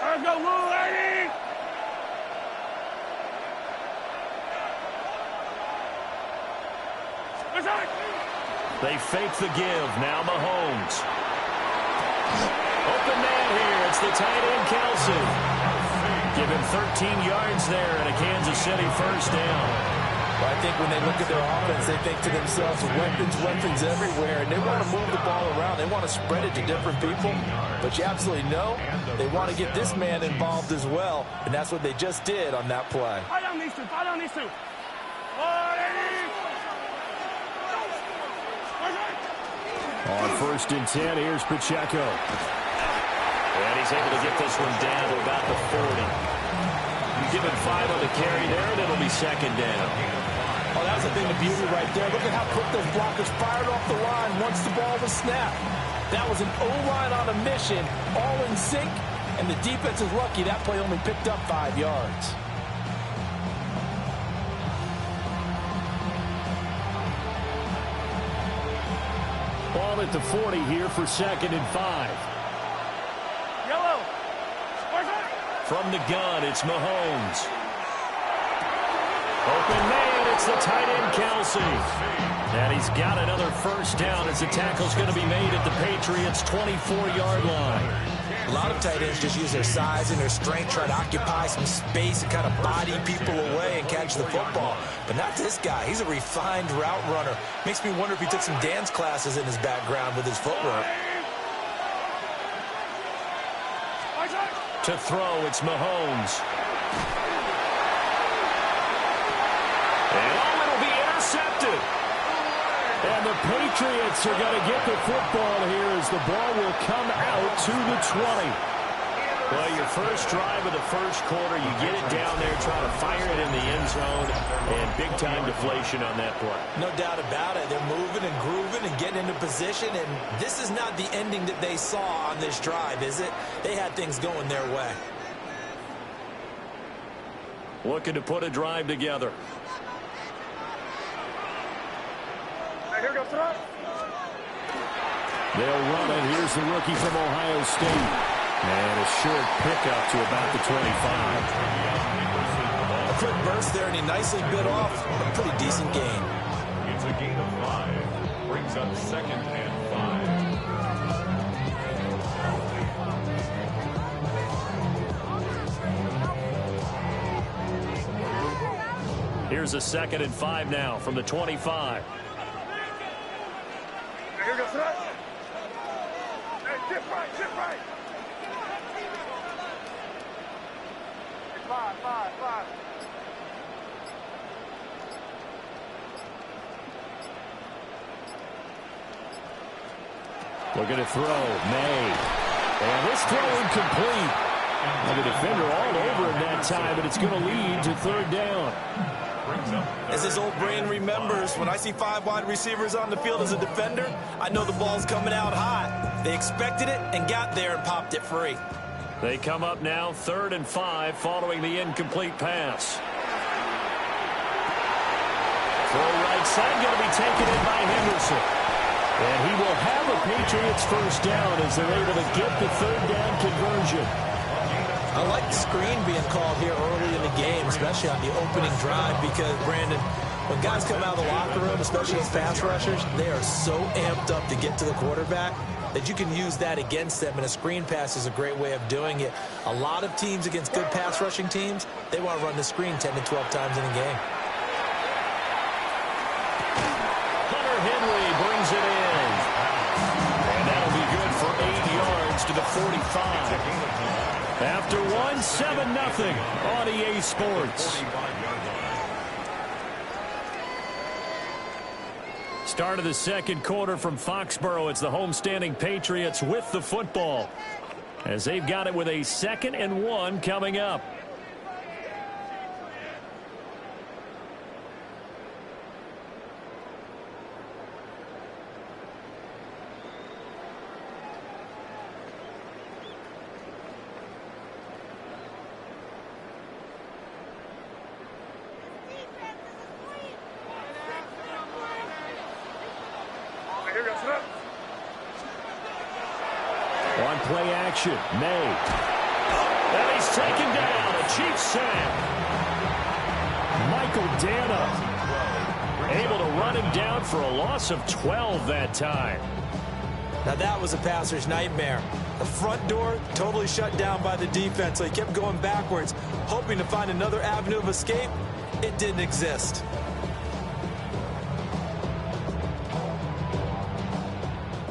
Let's go, Lou, lady!
They fake the give. Now Mahomes. Open man here. It's the tight end, Kelsey. Give him 13 yards there and a Kansas City first down.
Well, I think when they look at their offense, they think to themselves, weapons everywhere, and they want to move the ball around. They want to spread it to different people. But you absolutely know they want to get this man involved as well, and that's what they just did on that play.
Fight on these two. Fight on these two.
On 1st and 10, here's Pacheco. And he's able to get this one down to about the 40. You give him 5 on the carry there, and it'll be 2nd down.
Oh, that was a thing of beauty right there. Look at how quick those blockers fired off the line once the ball was snapped. That was an O-line on a mission, all in sync, and the defense is lucky that play only picked up 5 yards.
Ball at the 40 here for 2nd and 5.
Yellow.
From the gun, it's Mahomes. Open man, it's the tight end, Kelsey. And he's got another first down as the tackle's going to be made at the Patriots' 24-yard line.
A lot of tight ends just use their size and their strength, try to occupy some space and kind of body people away and catch the football. But not this guy. He's a refined route runner. Makes me wonder if he took some dance classes in his background with his footwork.
To throw, it's Mahomes. And it'll be intercepted. And the Patriots are going to get the football here as the ball will come out to the 20. Well, your first drive of the first quarter, you get it down there, trying to fire it in the end zone, and big-time deflation on that play.
No doubt about it. They're moving and grooving and getting into position, and this is not the ending that they saw on this drive, is it? They had things going their way.
Looking to put a drive together.
Here goes it.
They'll run it. Here's the rookie from Ohio State. And a short pickup to about the 25.
A quick burst there, and he nicely bit off a pretty decent gain.
It's a gain of 5. Brings up 2nd and 5.
Here's a 2nd and 5 now from the 25.
Here goes it. Hey, chip right, chip right. 5.
Looking to throw. May. And this throw incomplete. And the defender all over him that time, but it's going to lead to 3rd down.
As his old brain remembers, when I see 5 wide receivers on the field as a defender, I know the ball's coming out hot. They expected it and got there and popped it free.
They come up now 3rd and 5 following the incomplete pass. Throw right side going to be taken in by Henderson. And he will have a Patriots first down as they're able to get the 3rd down conversion.
I like the screen being called here early in the game, especially on the opening drive, because, Brandon, when guys come out of the locker room, especially as pass rushers, they are so amped up to get to the quarterback that you can use that against them, and a screen pass is a great way of doing it. A lot of teams against good pass rushing teams, they want to run the screen 10 to 12 times in a game.
Hunter Henry brings it in. And that'll be good for 8 yards to the 45. After 1, 7-0 on EA Sports. Start of the second quarter from Foxborough. It's the homestanding Patriots with the football, as they've got it with a 2nd and 1 coming up. On play action, May. And he's taken down. A Chiefs sack. Michael Dana able to run him down for a loss of 12 that time.
Now that was a passer's nightmare. The front door totally shut down by the defense, so he kept going backwards, hoping to find another avenue of escape. It didn't exist.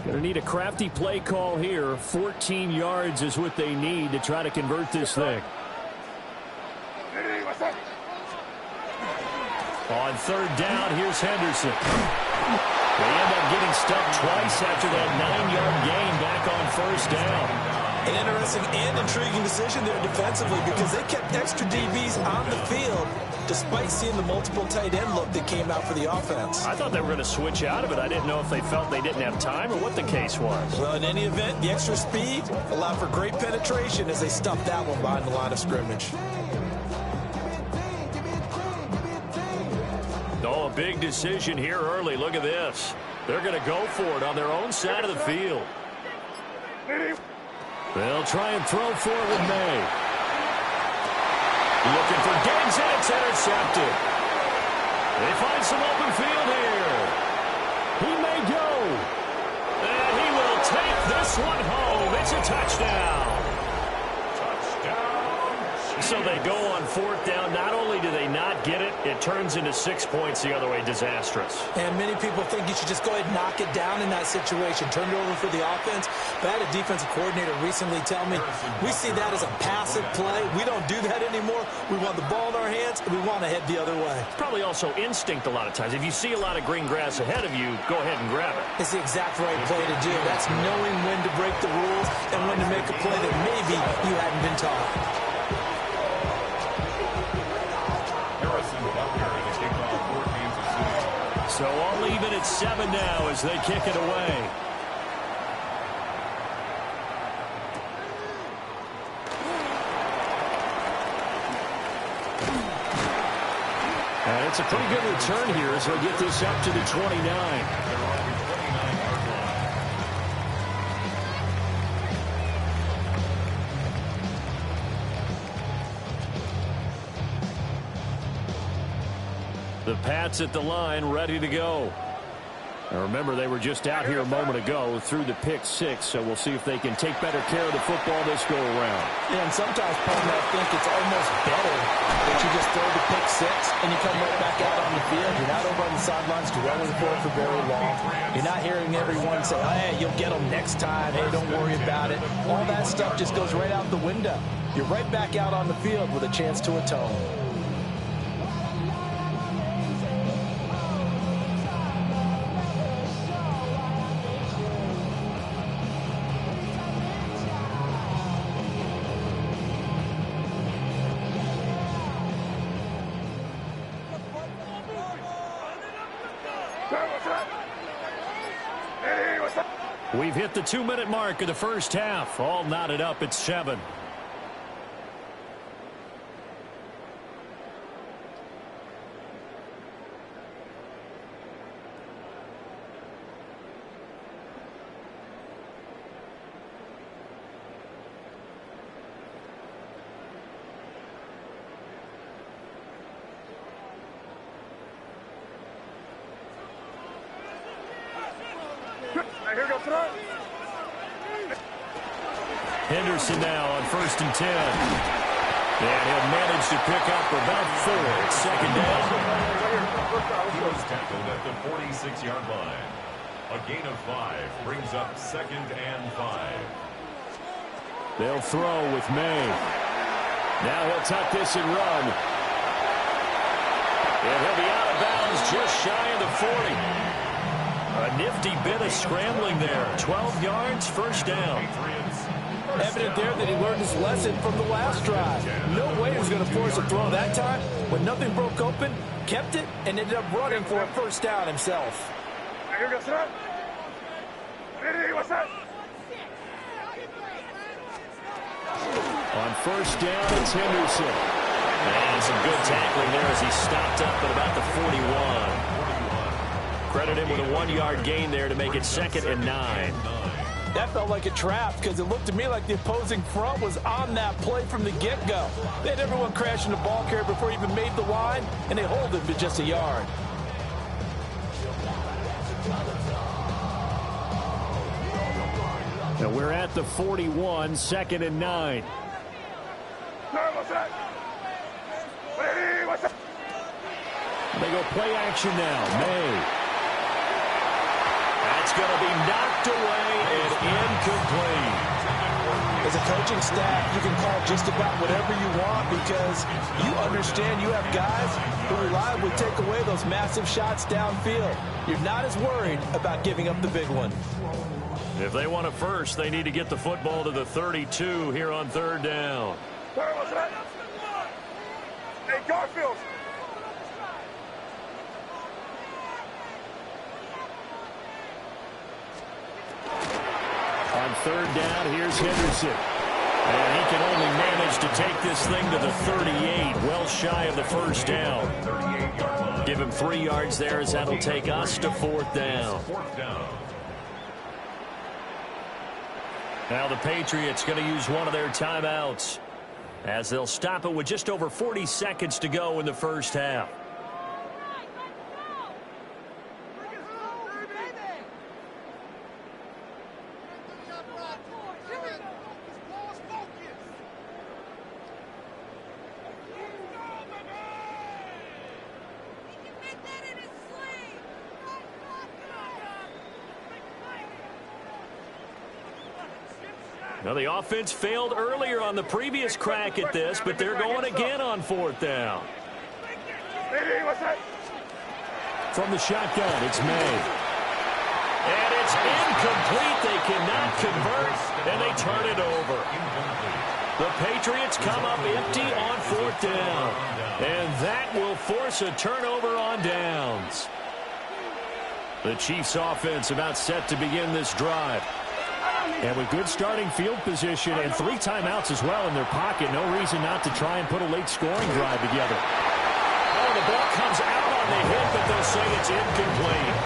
Going to need a crafty play call here. 14 yards is what they need to try to convert this thing. On 3rd down, here's Henderson. They end up getting stuck twice after that 9-yard gain back on 1st down.
An interesting and intriguing decision there defensively, because they kept extra DBs on the field despite seeing the multiple tight end look that came out for the offense.
I thought they were going to switch out of it. I didn't know if they felt they didn't have time or what the case was.
Well, in any event, the extra speed allowed for great penetration as they stuffed that one behind the line of scrimmage.
Oh, a big decision here early. Look at this. They're going to go for it on their own side of the field. They'll try and throw for it with May. Looking for Diggs, and it's intercepted. They find some open field here. He may go. And he will take this one home. It's a touchdown. So they go on 4th down. Not only do they not get it, it turns into 6 points the other way. Disastrous.
And many people think you should just go ahead and knock it down in that situation. Turn it over for the offense. But I had a defensive coordinator recently tell me, we see that as a passive play. We don't do that anymore. We want the ball in our hands, and we want to head the other way.
It's probably also instinct a lot of times. If you see a lot of green grass ahead of you, go ahead and grab it.
It's the exact right play to do. That's knowing when to break the rules and when to make a play that maybe you hadn't been taught.
So all even at 7 now as they kick it away. And it's a pretty good return here as they'll get this up to the 29. The Pats at the line, ready to go. Now remember, they were just out here a moment ago through the pick 6, so we'll see if they can take better care of the football this go around.
Yeah, and sometimes, Paul, I think it's almost better that you just throw the pick 6 and you come right back out on the field. You're not over on the sidelines dwelling for it for very long. You're not hearing everyone say, oh, hey, you'll get them next time. Hey, don't worry about it. All that stuff just goes right out the window. You're right back out on the field with a chance to atone.
We've hit the 2-minute mark of the first half. All knotted up at 7. Henderson now on 1st and 10. And he'll manage to pick up about 4. It's 2nd down.
He was tackled at the 46-yard line. A gain of 5 brings up 2nd and 5.
They'll throw with May. Now he'll tuck this and run. And he'll be out of bounds just shy of the 40. A nifty bit of scrambling there. 12 yards, 1st down.
Evident there that he learned his lesson from the last drive. No way he was going to force a throw that time. When nothing broke open, kept it, and ended up running for a 1st down himself.
On 1st down, it's Henderson. And some good tackling there as he stopped up at about the 41. Credit him with a 1-yard gain there to make it 2nd and 9.
That felt like a trap because it looked to me like the opposing front was on that play from the get-go. They had everyone crashing the ball carrier before he even made the line, and they hold him to just a yard.
Now we're at the 41, 2nd and 9. They go play action now. May. That's going to be knocked away and incomplete.
As a coaching staff, you can call just about whatever you want because you understand you have guys who reliably take away those massive shots downfield. You're not as worried about giving up the big one.
If they want it first, they need to get the football to the 32 here on 3rd down.
Hey, Garfield.
On 3rd down, here's Henderson. And he can only manage to take this thing to the 38, well shy of the 1st down. Give him 3 yards there as that'll take us to 4th down. Now the Patriots going to use one of their timeouts as they'll stop it with just over 40 seconds to go in the first half. Now, the offense failed earlier on the previous crack at this, but they're going again on 4th down. From the shotgun, it's May. And it's incomplete. They cannot convert, and they turn it over. The Patriots come up empty on 4th down. And that will force a turnover on downs. The Chiefs' offense about set to begin this drive. And with good starting field position and 3 timeouts as well in their pocket, no reason not to try and put a late scoring drive together. Oh, the ball comes out on the hit, but they'll say it's incomplete.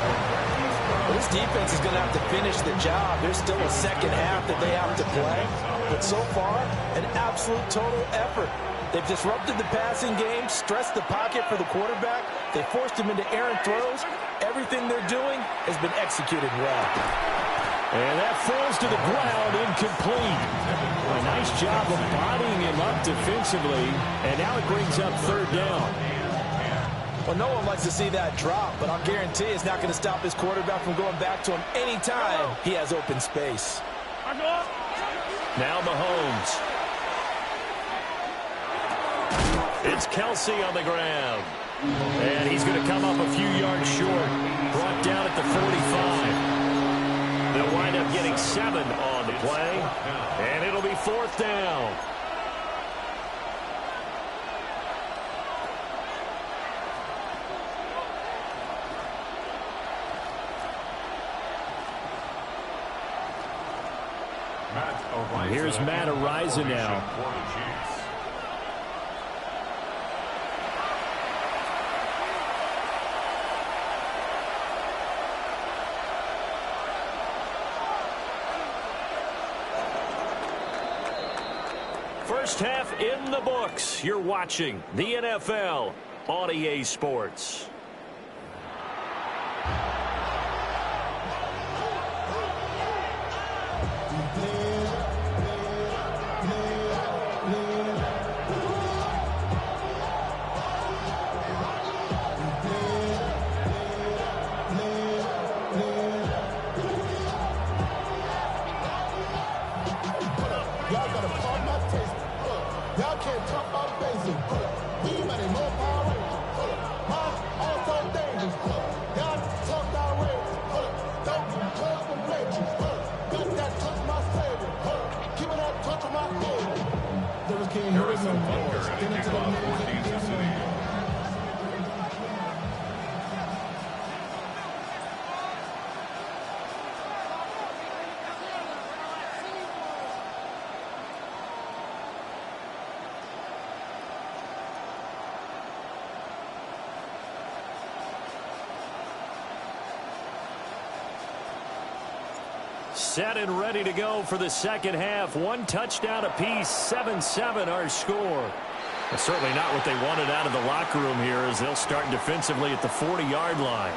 This defense is going to have to finish the job. There's still a second half that they have to play. But so far, an absolute total effort. They've disrupted the passing game, stressed the pocket for the quarterback. They forced him into errant throws. Everything they're doing has been executed well.
And that falls to the ground, incomplete. A nice job of bodying him up defensively. And now it brings up 3rd down.
Well, no one likes to see that drop, but I'll guarantee it's not going to stop his quarterback from going back to him anytime he has open space.
Now Mahomes. It's Kelsey on the ground. And he's going to come up a few yards short. Brought down at the 45. They'll wind up getting 7 on the play. And it'll be 4th down. Here's Matt Ariza now. First half in the books. You're watching the NFL on EA Sports. Set and ready to go for the second half. 1 touchdown apiece, 7-7 our score. That's certainly not what they wanted out of the locker room here as they'll start defensively at the 40-yard line.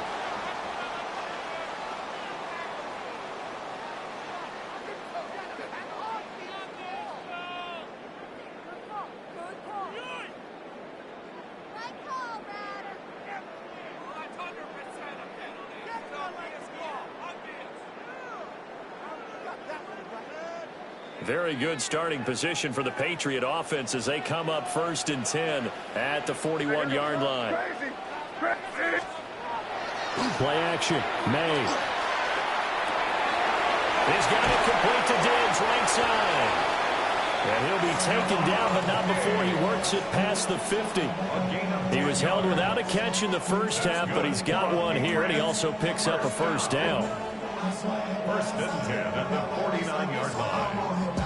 Very good starting position for the Patriot offense as they come up 1st and 10 at the 41-yard line. Play action. May. He's got it complete to Diggs, right side. And he'll be taken down, but not before he works it past the 50. He was held without a catch in the first half, but he's got one here, and he also picks up a 1st down.
1st and 10 at the 49-yard line.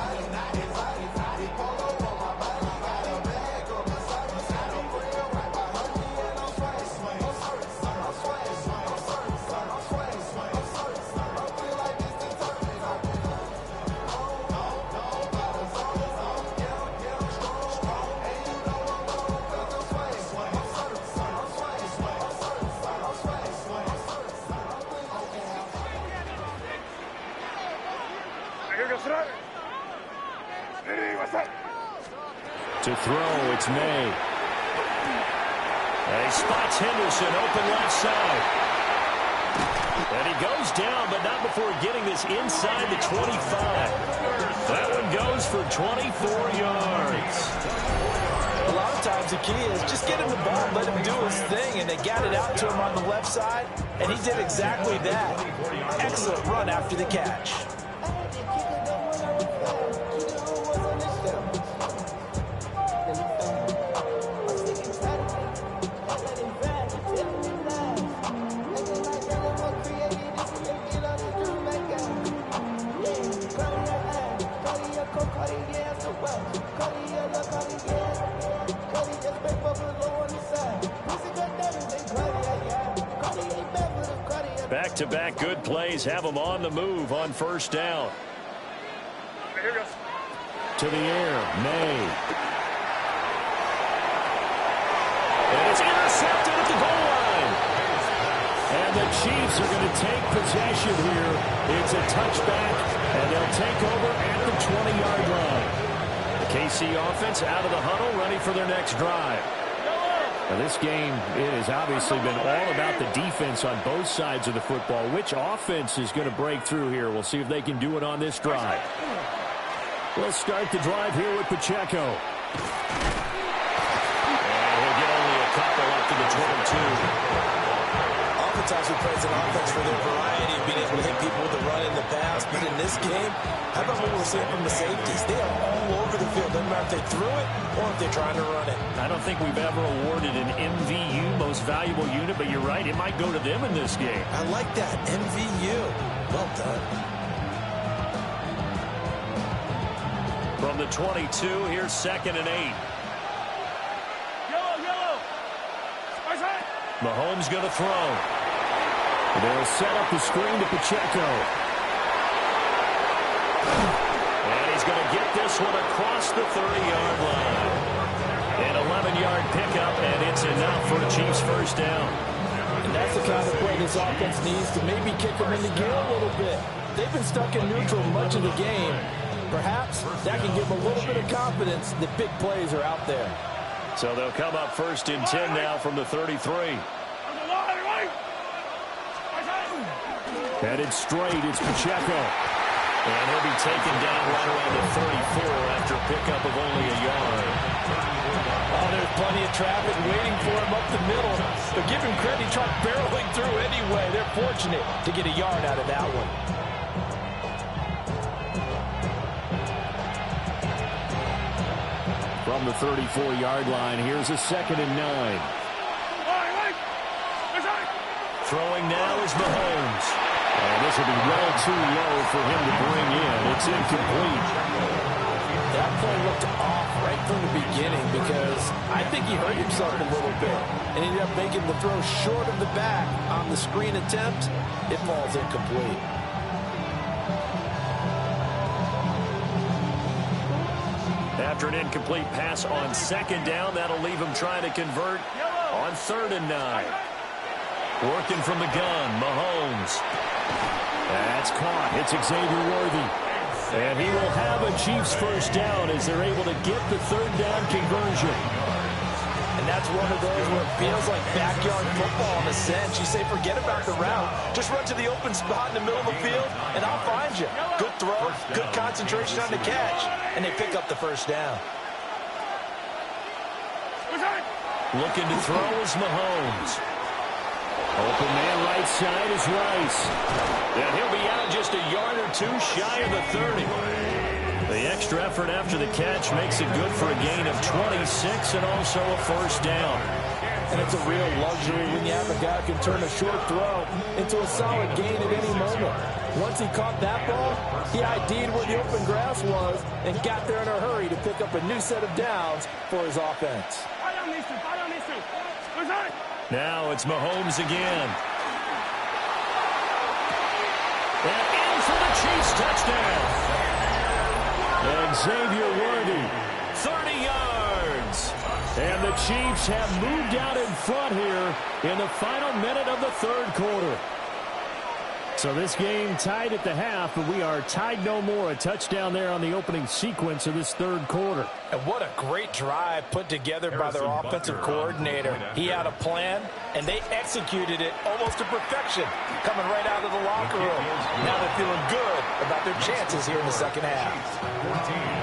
To throw, it's May. And he spots Henderson open left side. And he goes down, but not before getting this inside the 25. That one runs for 24 yards.
A lot of times the key is just get him the ball, let him do his thing, and they got it out to him on the left side, and he did exactly that. Excellent run after the catch.
Back-to-back good plays have them on the move on first down. To the air, May. And it's intercepted at the goal line. And the Chiefs are going to take possession here. It's a touchback, and they'll take over at the 20-yard line. The KC offense out of the huddle, ready for their next drive. Now, this game, it has obviously been all about the defense on both sides of the football. Which offense is going to break through here? We'll see if they can do it on this drive. We'll start the drive here with Pacheco. And he'll get only a couple up to the 22.
Oftentimes we praise an offense for their variety of being able to hit people with the run in the pass. But in this game, how about what we're seeing from the safeties? They are all over the field. Doesn't matter if they threw it or if they're trying to run it.
I don't think we've ever awarded an MVU, most valuable unit, but you're right, it might go to them in this game.
I like that, MVU. Well done.
From the 22, here's 2nd and 8.
Yellow.
Mahomes going to throw. They'll set up the screen to Pacheco. And he's going to get this one across the 30-yard line. An 11-yard pickup, and it's enough for the Chiefs' first down.
And that's the kind of play this offense needs to maybe kick them in the gear a little bit. They've been stuck in neutral much of the game. Perhaps that can give them a little bit of confidence that big plays are out there.
So they'll come up 1st and 10 now from the 33. Headed straight, it's Pacheco. And he'll be taken down right around the 34 after a pickup of only a yard.
Oh, there's plenty of traffic waiting for him up the middle. But give him credit, he tried barreling through anyway. They're fortunate to get a yard out of that one.
From the 34-yard line, here's a 2nd and 9. Throwing now is Mahomes. And this will be well too low for him to bring in. It's incomplete.
That play looked off right from the beginning because I think he hurt himself a little bit and ended up making the throw short of the back on the screen attempt. It falls incomplete.
After an incomplete pass on 2nd down, that'll leave him trying to convert on 3rd and 9. Working from the gun, Mahomes. That's caught. It's Xavier Worthy. And he will have a Chiefs first down as they're able to get the 3rd down conversion.
And that's one of those where it feels like backyard football in a sense. You say, forget about the route. Just run to the open spot in the middle of the field, and I'll find you. Good throw, good concentration on the catch, and they pick up the first down.
Looking to throw is Mahomes. Open man right side is Rice. And he'll be out just a yard or two shy of the 30. The extra effort after the catch makes it good for a gain of 26 and also a first down.
And it's a real luxury when you have a guy who can turn a short throw into a solid gain at any moment. Once he caught that ball, he ID'd where the open grass was and got there in a hurry to pick up a new set of downs for his offense.
Now it's Mahomes again. And in for the Chiefs touchdown. And Xavier Worthy, 30 yards. And the Chiefs have moved out in front here in the final minute of the 3rd quarter. So this game tied at the half, but we are tied no more. A touchdown there on the opening sequence of this 3rd quarter.
And what a great drive put together by their offensive coordinator. He had a plan, and they executed it almost to perfection, coming right out of the locker room. Now they're feeling good about their chances here in the second half.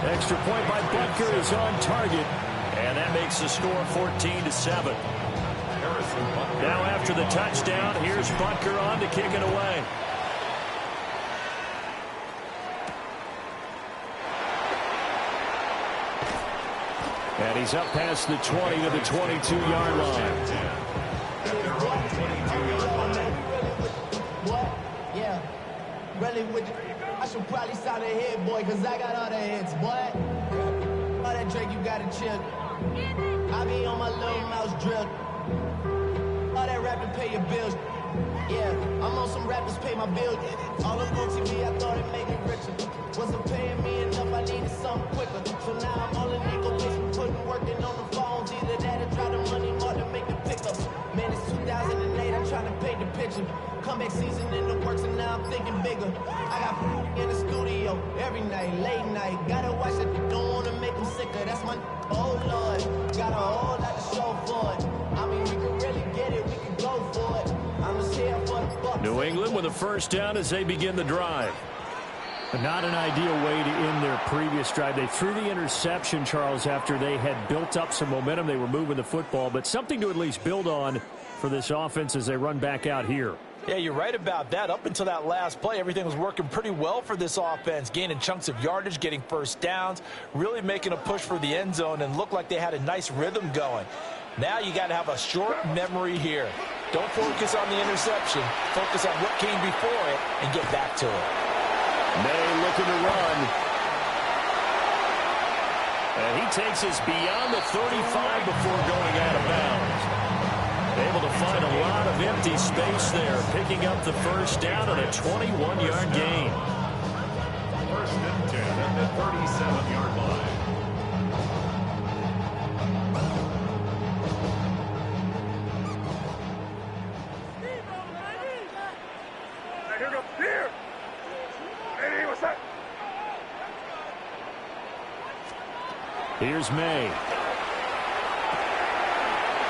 Extra point by Butker is on target, and that makes the score 14-7. Now after the touchdown, here's Butker on to kick it away. And he's up past the 20 to the 22-yard line.
Yeah, really with you. I should probably sound a head, boy, because I got all the hits, boy. All that Drake, you got to chill. I be on my little mouse drill. All that rapping, pay your bills. Yeah, I'm on some rappers, pay my bills. All them on TV, I thought it made me richer. Wasn't paying me enough, I needed something quicker. So now I'm all in nigga basement, putting working on the phones. Either that or try the money more to make the pickups. Man, it's 2008, I'm trying to paint the picture. Comeback season in the works, and now I'm thinking bigger. I got in the studio every night, late night. Gotta watch it, don't wanna make them sicker. That's my oh Lord. Got a whole lot to show for it. I mean, we can really get it, we can go for it. I'm just here for the bucks.
New England with a first down as they begin the drive. But not an ideal way to end their previous drive. They threw the interception, Charles, after they had built up some momentum. They were moving the football, but something to at least build on for this offense as they run back out here.
Yeah, you're right about that. Up until that last play, everything was working pretty well for this offense, gaining chunks of yardage, getting first downs, really making a push for the end zone, and looked like they had a nice rhythm going. Now you got to have a short memory here. Don't focus on the interception. Focus on what came before it and get back to it.
May looking to run. And he takes us beyond the 35 before going out of bounds. Able to find a lot of empty space there, picking up the first down on a 21-yard gain.
First and 10 at the 37-yard line.
Here! Hey, what's that?
Here's May.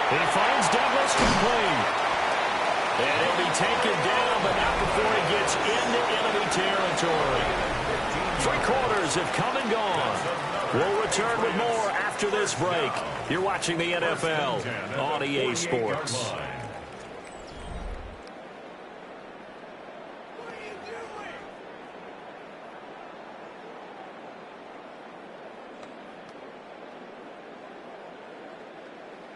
He finds Douglas complete. And he'll be taken down, but not before he gets into enemy territory. 3 quarters have come and gone. We'll return with more after this break. You're watching the NFL on EA Sports.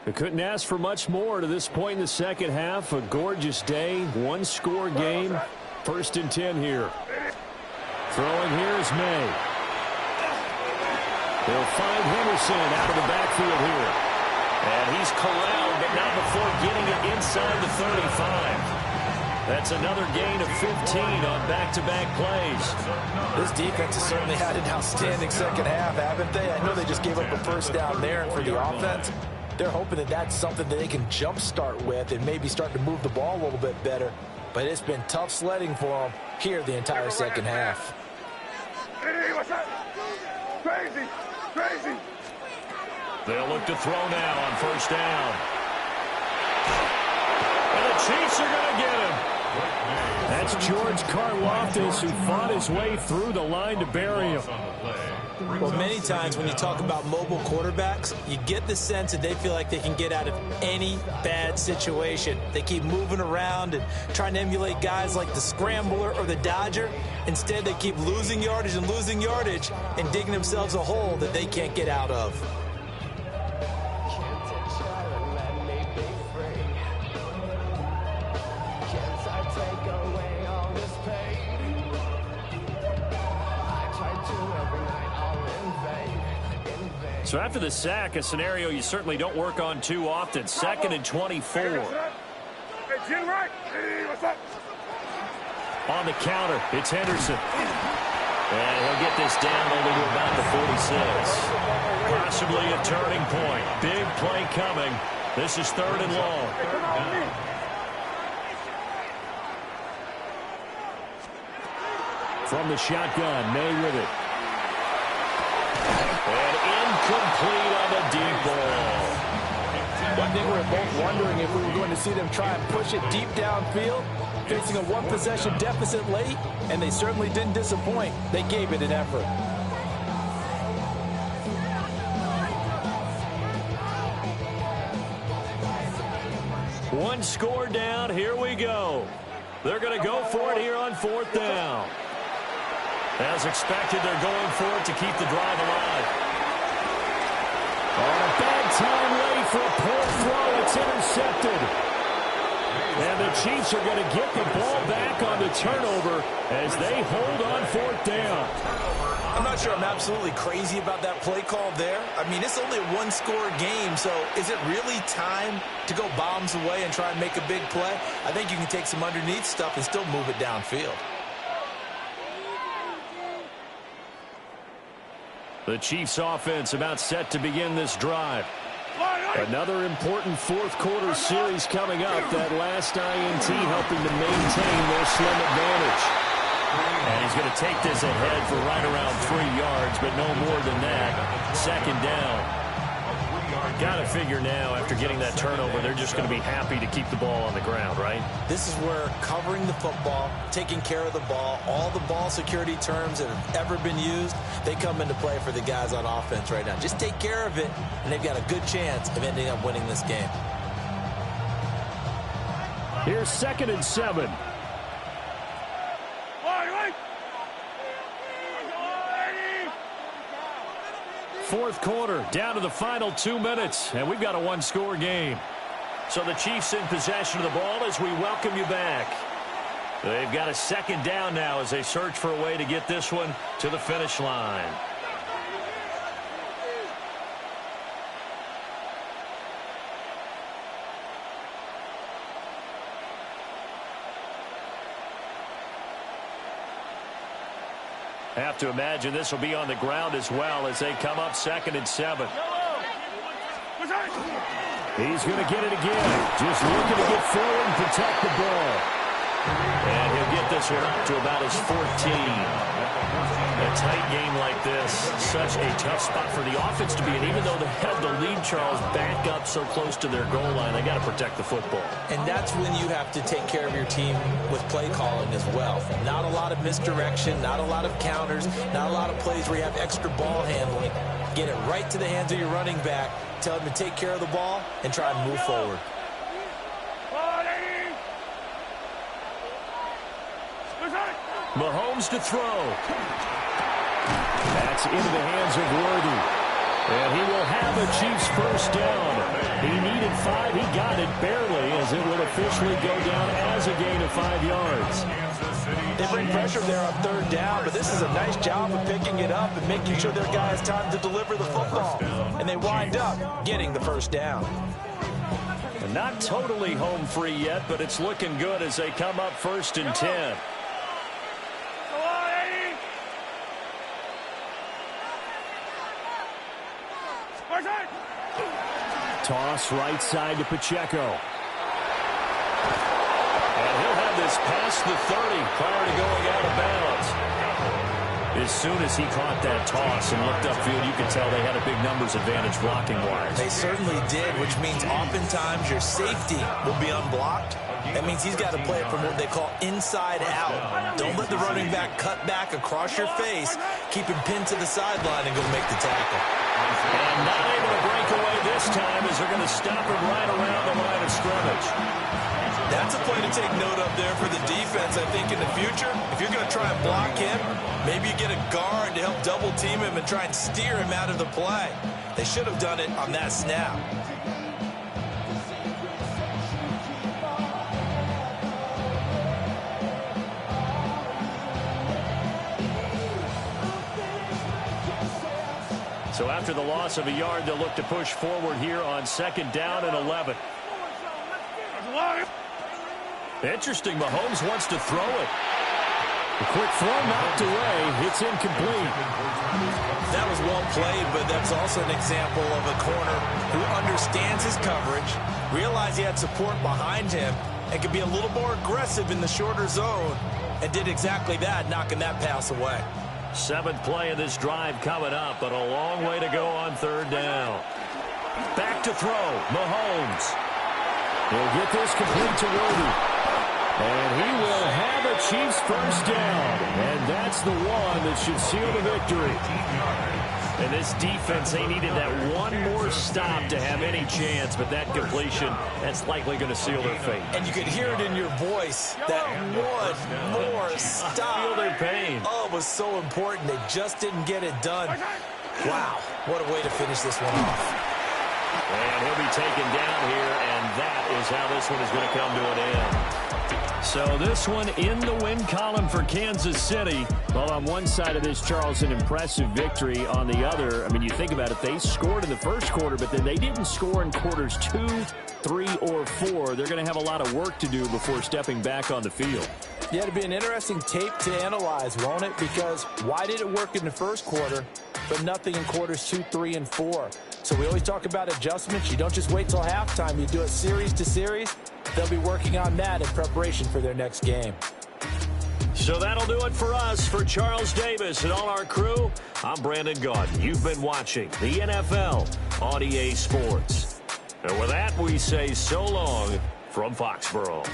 We couldn't ask for much more to this point in the second half. A gorgeous day, one-score game. First and 10 here. Throwing here is May. They'll find Henderson out of the backfield here. And he's corralled, but not before getting it inside the 35. That's another gain of 15 on back-to-back plays.
This defense has certainly had an outstanding second half, haven't they? I know they just gave up a first down there, and for the offense, they're hoping that that's something that they can jumpstart with and maybe start to move the ball a little bit better. But it's been tough sledding for them here the entire second half.
Hey, what's that? Crazy! Crazy!
They'll look to throw now on first down. And the Chiefs are going to get him. That's George Karlaftis, who fought his way through the line to bury him.
Well, many times when you talk about mobile quarterbacks, you get the sense that they feel like they can get out of any bad situation. They keep moving around and trying to emulate guys like the Scrambler or the Dodger. Instead, they keep losing yardage and digging themselves a hole that they can't get out of.
So after the sack, a scenario you certainly don't work on too often. 2nd and 24.
Hey, Jim Wright! Hey, what's up?
On the counter, it's Henderson. And he'll get this down only to about the 46. Possibly a turning point. Big play coming. This is 3rd and long. From the shotgun, May with it. And incomplete on the deep ball.
One thing we're both wondering if we were going to see them try and push it deep downfield, facing a one-possession deficit late, and they certainly didn't disappoint. They gave it an effort.
One score down. Here we go. They're going to go for it here on 4th down. As expected, they're going for it to keep the drive alive. On a bad time late for a poor throw. It's intercepted. And the Chiefs are going to get the ball back on the turnover as they hold on 4th down.
I'm not sure I'm absolutely crazy about that play call there. I mean, it's only a one-score game, so is it really time to go bombs away and try and make a big play? I think you can take some underneath stuff and still move it downfield.
The Chiefs offense about set to begin this drive. Another important fourth-quarter series coming up. That last INT helping to maintain their slim advantage. And he's going to take this ahead for right around 3 yards, but no more than that. 2nd down. Got to figure now, after getting that turnover, they're just going to be happy to keep the ball on the ground, right?
This is where covering the football, taking care of the ball, all the ball security terms that have ever been used, they come into play for the guys on offense right now. Just take care of it, and they've got a good chance of ending up winning this game.
Here's 2nd and 7. Fourth quarter, down to the final 2 minutes, and we've got a one-score game. So the Chiefs in possession of the ball as we welcome you back. They've got a 2nd down now as they search for a way to get this one to the finish line. Have to imagine this will be on the ground as well as they come up 2nd and 7. He's going to get it again. Just looking to get forward and protect the ball. And he'll get this one up to about his 14. A tight game like this, such a tough spot for the offense to be in. Even though they have the lead, Charles, back up so close to their goal line, they got to protect the football.
And that's when you have to take care of your team with play calling as well. Not a lot of misdirection, not a lot of counters, not a lot of plays where you have extra ball handling. Get it right to the hands of your running back, tell him to take care of the ball, and try and move forward.
Mahomes to throw. That's into the hands of Worthy. And he will have a Chiefs first down. He needed 5. He got it barely as it will officially go down as a gain of 5 yards.
They bring pressure there on 3rd down, but this is a nice job of picking it up and making sure their guy has time to deliver the football. And they wind up getting the first down.
And not totally home free yet, but it's looking good as they come up 1st and 10. Toss right side to Pacheco. And he'll have this past the 30 prior to going out of bounds. As soon as he caught that toss and looked upfield, you could tell they had a big numbers advantage blocking-wise.
They certainly did, which means oftentimes your safety will be unblocked. That means he's got to play it from what they call inside out. Don't let the running back cut back across your face. Keep him pinned to the sideline and go make the tackle.
And not able to break away this time as they're going to stop him right around the line of scrimmage.
That's a play to take note of there for the defense, I think, in the future. If you're going to try and block him, maybe you get a guard to help double team him and try and steer him out of the play. They should have done it on that snap.
So after the loss of a yard, they'll look to push forward here on 2nd down and 11. Interesting, Mahomes wants to throw it. A quick throw knocked away. It's incomplete.
That was well played, but that's also an example of a corner who understands his coverage, realized he had support behind him, and could be a little more aggressive in the shorter zone, and did exactly that, knocking that pass away.
7th play of this drive coming up, but a long way to go on 3rd down. Back to throw, Mahomes. He'll get this complete to Worthy. And he will have a Chiefs first down. And that's the one that should seal the victory. And this defense, they needed that one more stop to have any chance, but that completion, that's likely going to seal their fate.
And you could hear it in your voice, that one more stop.
Feel their pain.
Oh, it was so important. They just didn't get it done. Wow, what a way to finish this one off.
And he'll be taken down here, and that is how this one is going to come to an end. So this one in the win column for Kansas City. Well, on one side of this, Charles, an impressive victory. On the other, I mean, you think about it, they scored in the first quarter, but then they didn't score in quarters 2, 3, or 4. They're going to have a lot of work to do before stepping back on the field.
Yeah, it'll be an interesting tape to analyze, won't it? Because why did it work in the first quarter, but nothing in quarters 2, 3, and 4? So we always talk about adjustments. You don't just wait till halftime. You do it series to series. They'll be working on that in preparation for their next game.
So that'll do it for us. For Charles Davis and all our crew, I'm Brandon Gaudin. You've been watching the NFL on EA Sports. And with that, we say so long from Foxborough.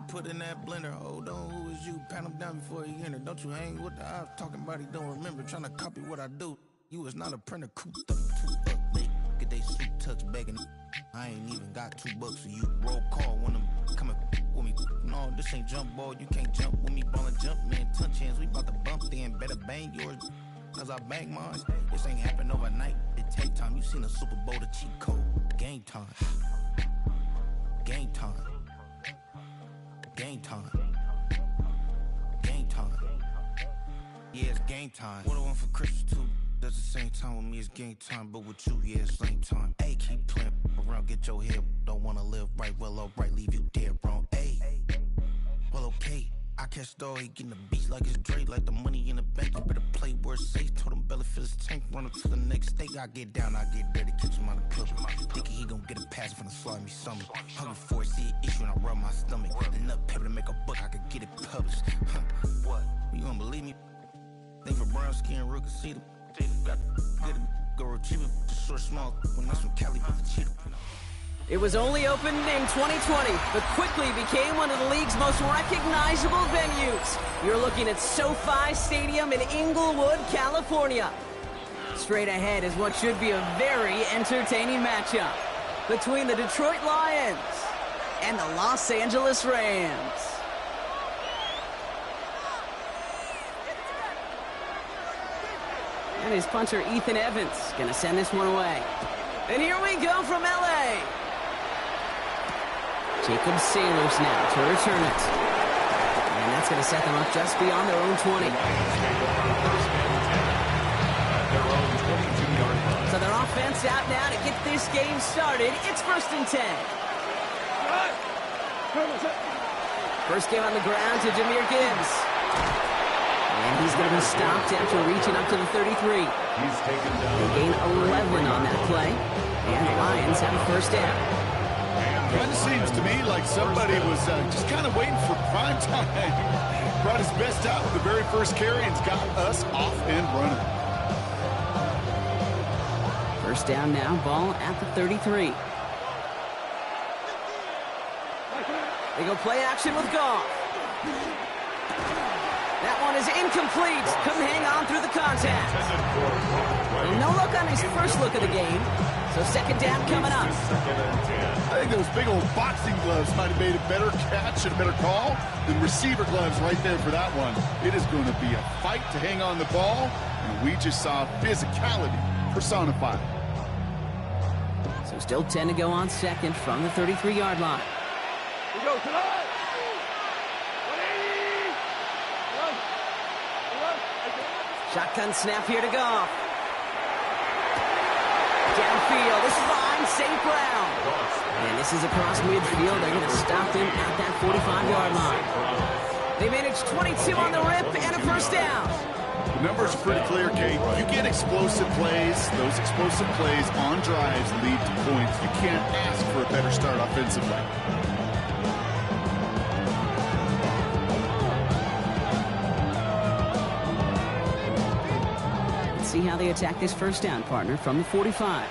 Put in that blender, hold on, who is you? Pat him down before he enter. Don't you hang with the ops talking about he don't remember, trying to copy what I do. You is not a printer, cooped up, too up late. Get they suit tucks begging. I ain't even got $2, so you roll call when I'm coming with me. No, this ain't jump ball, you can't jump with me. Ballin' jump, man, touch hands, we bout to bump then. Better bang yours, cause I bang mine. This ain't happen overnight, it take time. You seen a Super Bowl, the cheat code. Game time. Game time. Game time. Game time. Yeah, it's game time. What I want for Christmas too. That's the same time with me, it's game time. But with you, yeah, it's same time. Hey, keep playing around, get your head. Don't wanna live right, well, alright, leave you dead wrong. Hey, well, okay. I catch the dog, he getting the beats like it's Dre, like the money in the bank. You better play where it's safe. Told him belly fill his tank, run him to the next state. I get down, I get dirty, catch him on the club. Thinking he gon' get a pass from the slide me something. Hungry for it, see an issue and I rub my stomach. Enough paper to make a book, I could get it published. What? You don't believe me? Think for brown skin, real can see them. Got good, go retrieve it, just short, small. When that's from Cali, but the cheetah.
It was only opened in 2020, but quickly became one of the league's most recognizable venues. You're looking at SoFi Stadium in Inglewood, California. Straight ahead is what should be a very entertaining matchup between the Detroit Lions and the Los Angeles Rams. And his punter, Ethan Evans, going to send this one away. And here we go from L.A. Jacob Sailors now to return it. And that's going to set them up just beyond their own 20. So their offense out now to get this game started. It's 1st and 10. First game on the ground to Jahmyr Gibbs. And he's going to be stopped after reaching up to the 33.
He's taken down.
They gain 11 on that play. And the Lions have a first down.
Kind of seems to me like somebody was just kind of waiting for prime time. Brought his best out with the very first carry and's got us off and running.
First down now, ball at the 33. They go play action with Goff. That one is incomplete. Couldn't hang on through the contact. And no look on his first look of the game. So second down coming up.
I think those big old boxing gloves might have made a better catch and a better call than receiver gloves right there for that one. It is going to be a fight to hang on the ball, and we just saw physicality personified.
So still 10 to go on second from the 33-yard line.
We go tonight. 180.
Shotgun snap here to Goff. Downfield. This is behind St. Brown. And this is across midfield. They're going to stop him at that 45-yard line. They managed 22 on the rip and a first down.
The numbers are pretty clear, Kate. You get explosive plays. Those explosive plays on drives lead to points. You can't ask for a better start offensively.
Let's see how they attack this first down, partner, from the 45.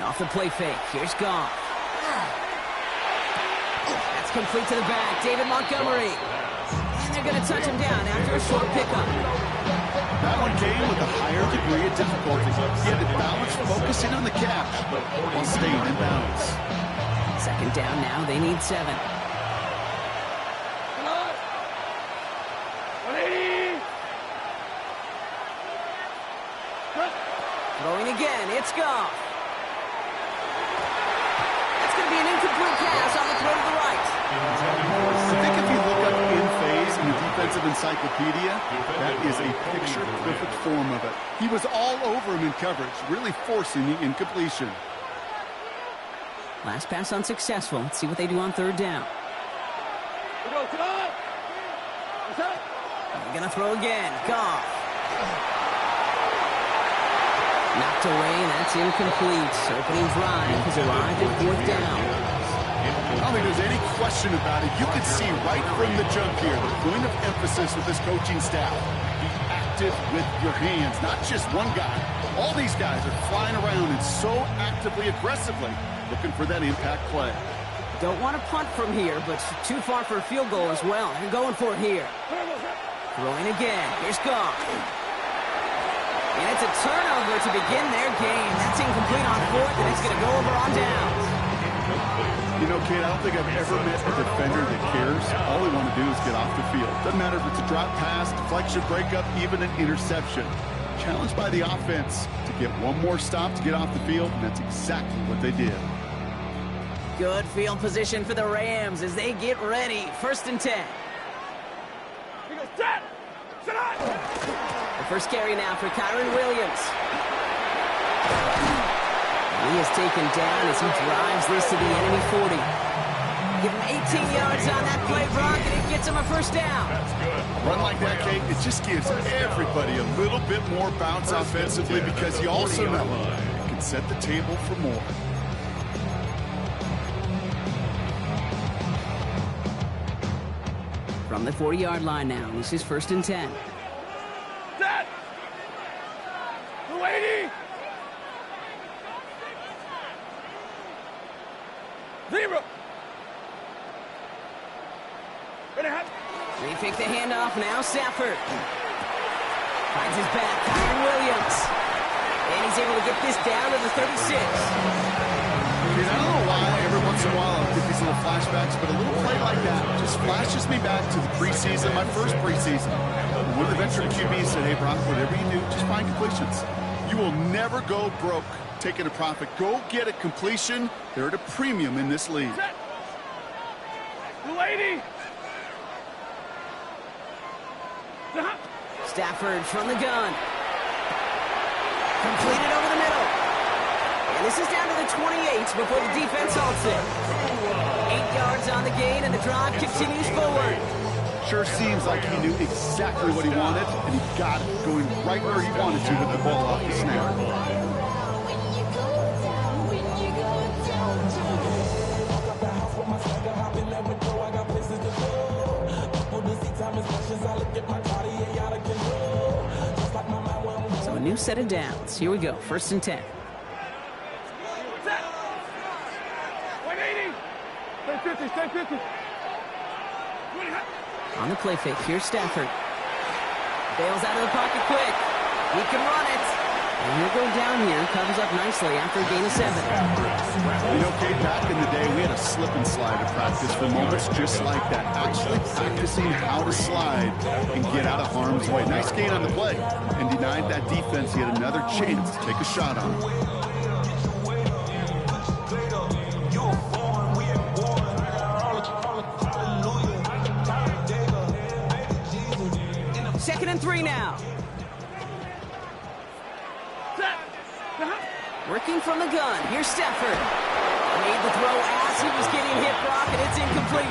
Off the play fake. Here's Goff. That's complete to the back. David Montgomery. And they're going to touch him down after a short pickup.
That one came with a higher degree of difficulty. He had to balance focusing on the catch while staying in bounds.
Second down now. They need 7. Throwing again. It's Goff. That's going to be an incomplete pass on the throw to the right.
I think if you look up in phase in the defensive encyclopedia, that is a picture-perfect form of it. He was all over him in coverage, really forcing the incompletion.
Last pass unsuccessful. Let's see what they do on third down. They're going to throw again. Goff. Knocked away, and that's incomplete. Opening drive has arrived at fourth down.
I don't think there's any question about it. You can see right from the jump here, the point of emphasis with this coaching staff. Be active with your hands, not just one guy. All these guys are flying around and so actively, aggressively looking for that impact play.
Don't want to punt from here, but too far for a field goal as well. They're going for it here. Throwing again. Here's Goff. And it's a turnover to begin their game. That's incomplete on fourth, and it's going to go over on downs.
You know, Kate, I don't think I've ever met a defender that cares. All they want to do is get off the field. Doesn't matter if it's a drop pass, deflection, breakup, even an interception. Challenged by the offense to get one more stop to get off the field, and that's exactly what they did.
Good field position for the Rams as they get ready. First and 10.
He goes, set! Sit on!
The first carry now for Kyron Williams. He is taken down as he drives this to the enemy 40. Give him 18 yards on that play, Brock, and it gets him a first down.
A run like that, Kate, it just gives everybody a little bit more bounce offensively because you also know it can set the table for more.
From the 40-yard line now, this is first and 10.
Set! 280! Zero!
They fake the handoff now, Stafford. Finds his back, Kyron Williams. And he's able to get this down to the 36.
I don't know why every once in a while I'll get these little flashbacks, but a little play like that just flashes me back to the preseason, my first preseason. One of the veteran QBs said, hey, Brock, whatever you do, just find completions. You will never go broke taking a profit. Go get a completion. They're at a premium in this league.
280!
Stafford from the gun. Completed over the middle. And this is down to the 28 before the defense halts it. 8 yards on the gain, and the drive continues forward.
Sure seems like he knew exactly what he wanted, and he got it, going right where he wanted to with the ball off the snap.
So a new set of downs. Here we go, first and 10.
180! Stay 50, stay 50.
On the play fake, here's Stafford. Bails out of the pocket quick. He can run it. And he'll go down here, covers up nicely after a gain of 7.
You know, Kate, back in the day, we had a slip and slide at practice for moments just like that. Actually practicing how to slide and get out of harm's way. Nice gain on the play. And denied that defense. He had another chance to take a shot on him.
3 now. Working from the gun. Here's Stafford. Made the throw as he was getting hit, Brock, and it's incomplete.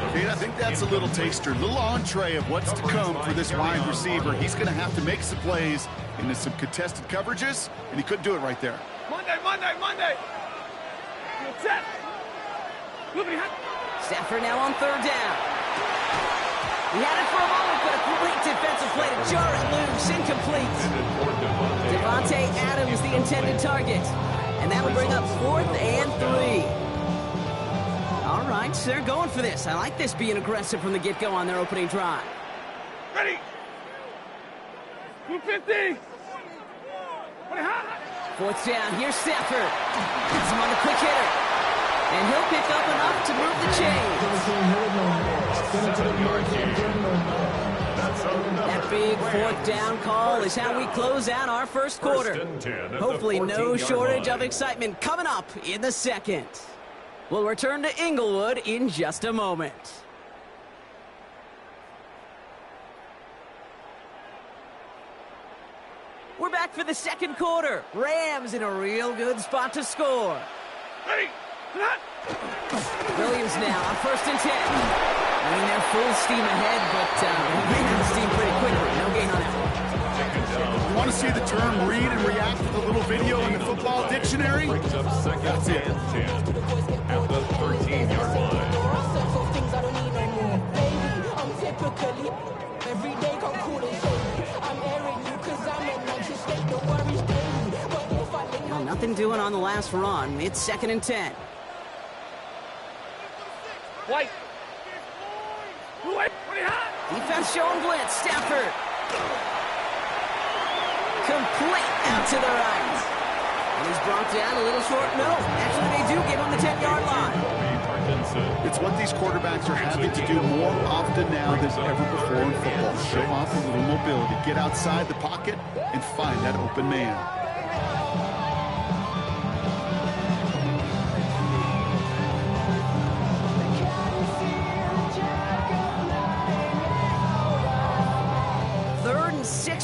Okay, I think that's a little taster, little entree of what's to come for this wide receiver. He's going to have to make some plays into some contested coverages, and he couldn't do it right there.
Monday. Set.
Stafford now on 3rd down. He had it for a moment, but a great defensive play to jar it loose. Incomplete. Devontae Adams, the intended target. And that'll bring up 4th and 3. All right, so they're going for this. I like this being aggressive from the get-go on their opening drive.
Ready. 250.
4th down, here's Stafford. Gets him on the quick hitter. And he'll pick up enough to move the chains. That big 4th down call is how we close out our first quarter. Hopefully no shortage of excitement coming up in the second. We'll return to Inglewood in just a moment. We're back for the second quarter. Rams in a real good spot to score.
Ready.
Williams now on 1st and 10. I mean, they're full steam ahead, but ran out of steam pretty quickly. No gain on that one.
You want to see the term read and react with a little video in the football dictionary? That's it.
At the 13-yard line.
Well, nothing doing on the last run. It's 2nd and 10.
White.
Defense showing blitz. Stafford. Complete out to the right. And he's brought down a little short. No, actually they do get on the 10-yard line.
It's what these quarterbacks are having to do more often now than ever before in football. Show off a little mobility. Get outside the pocket and find that open man.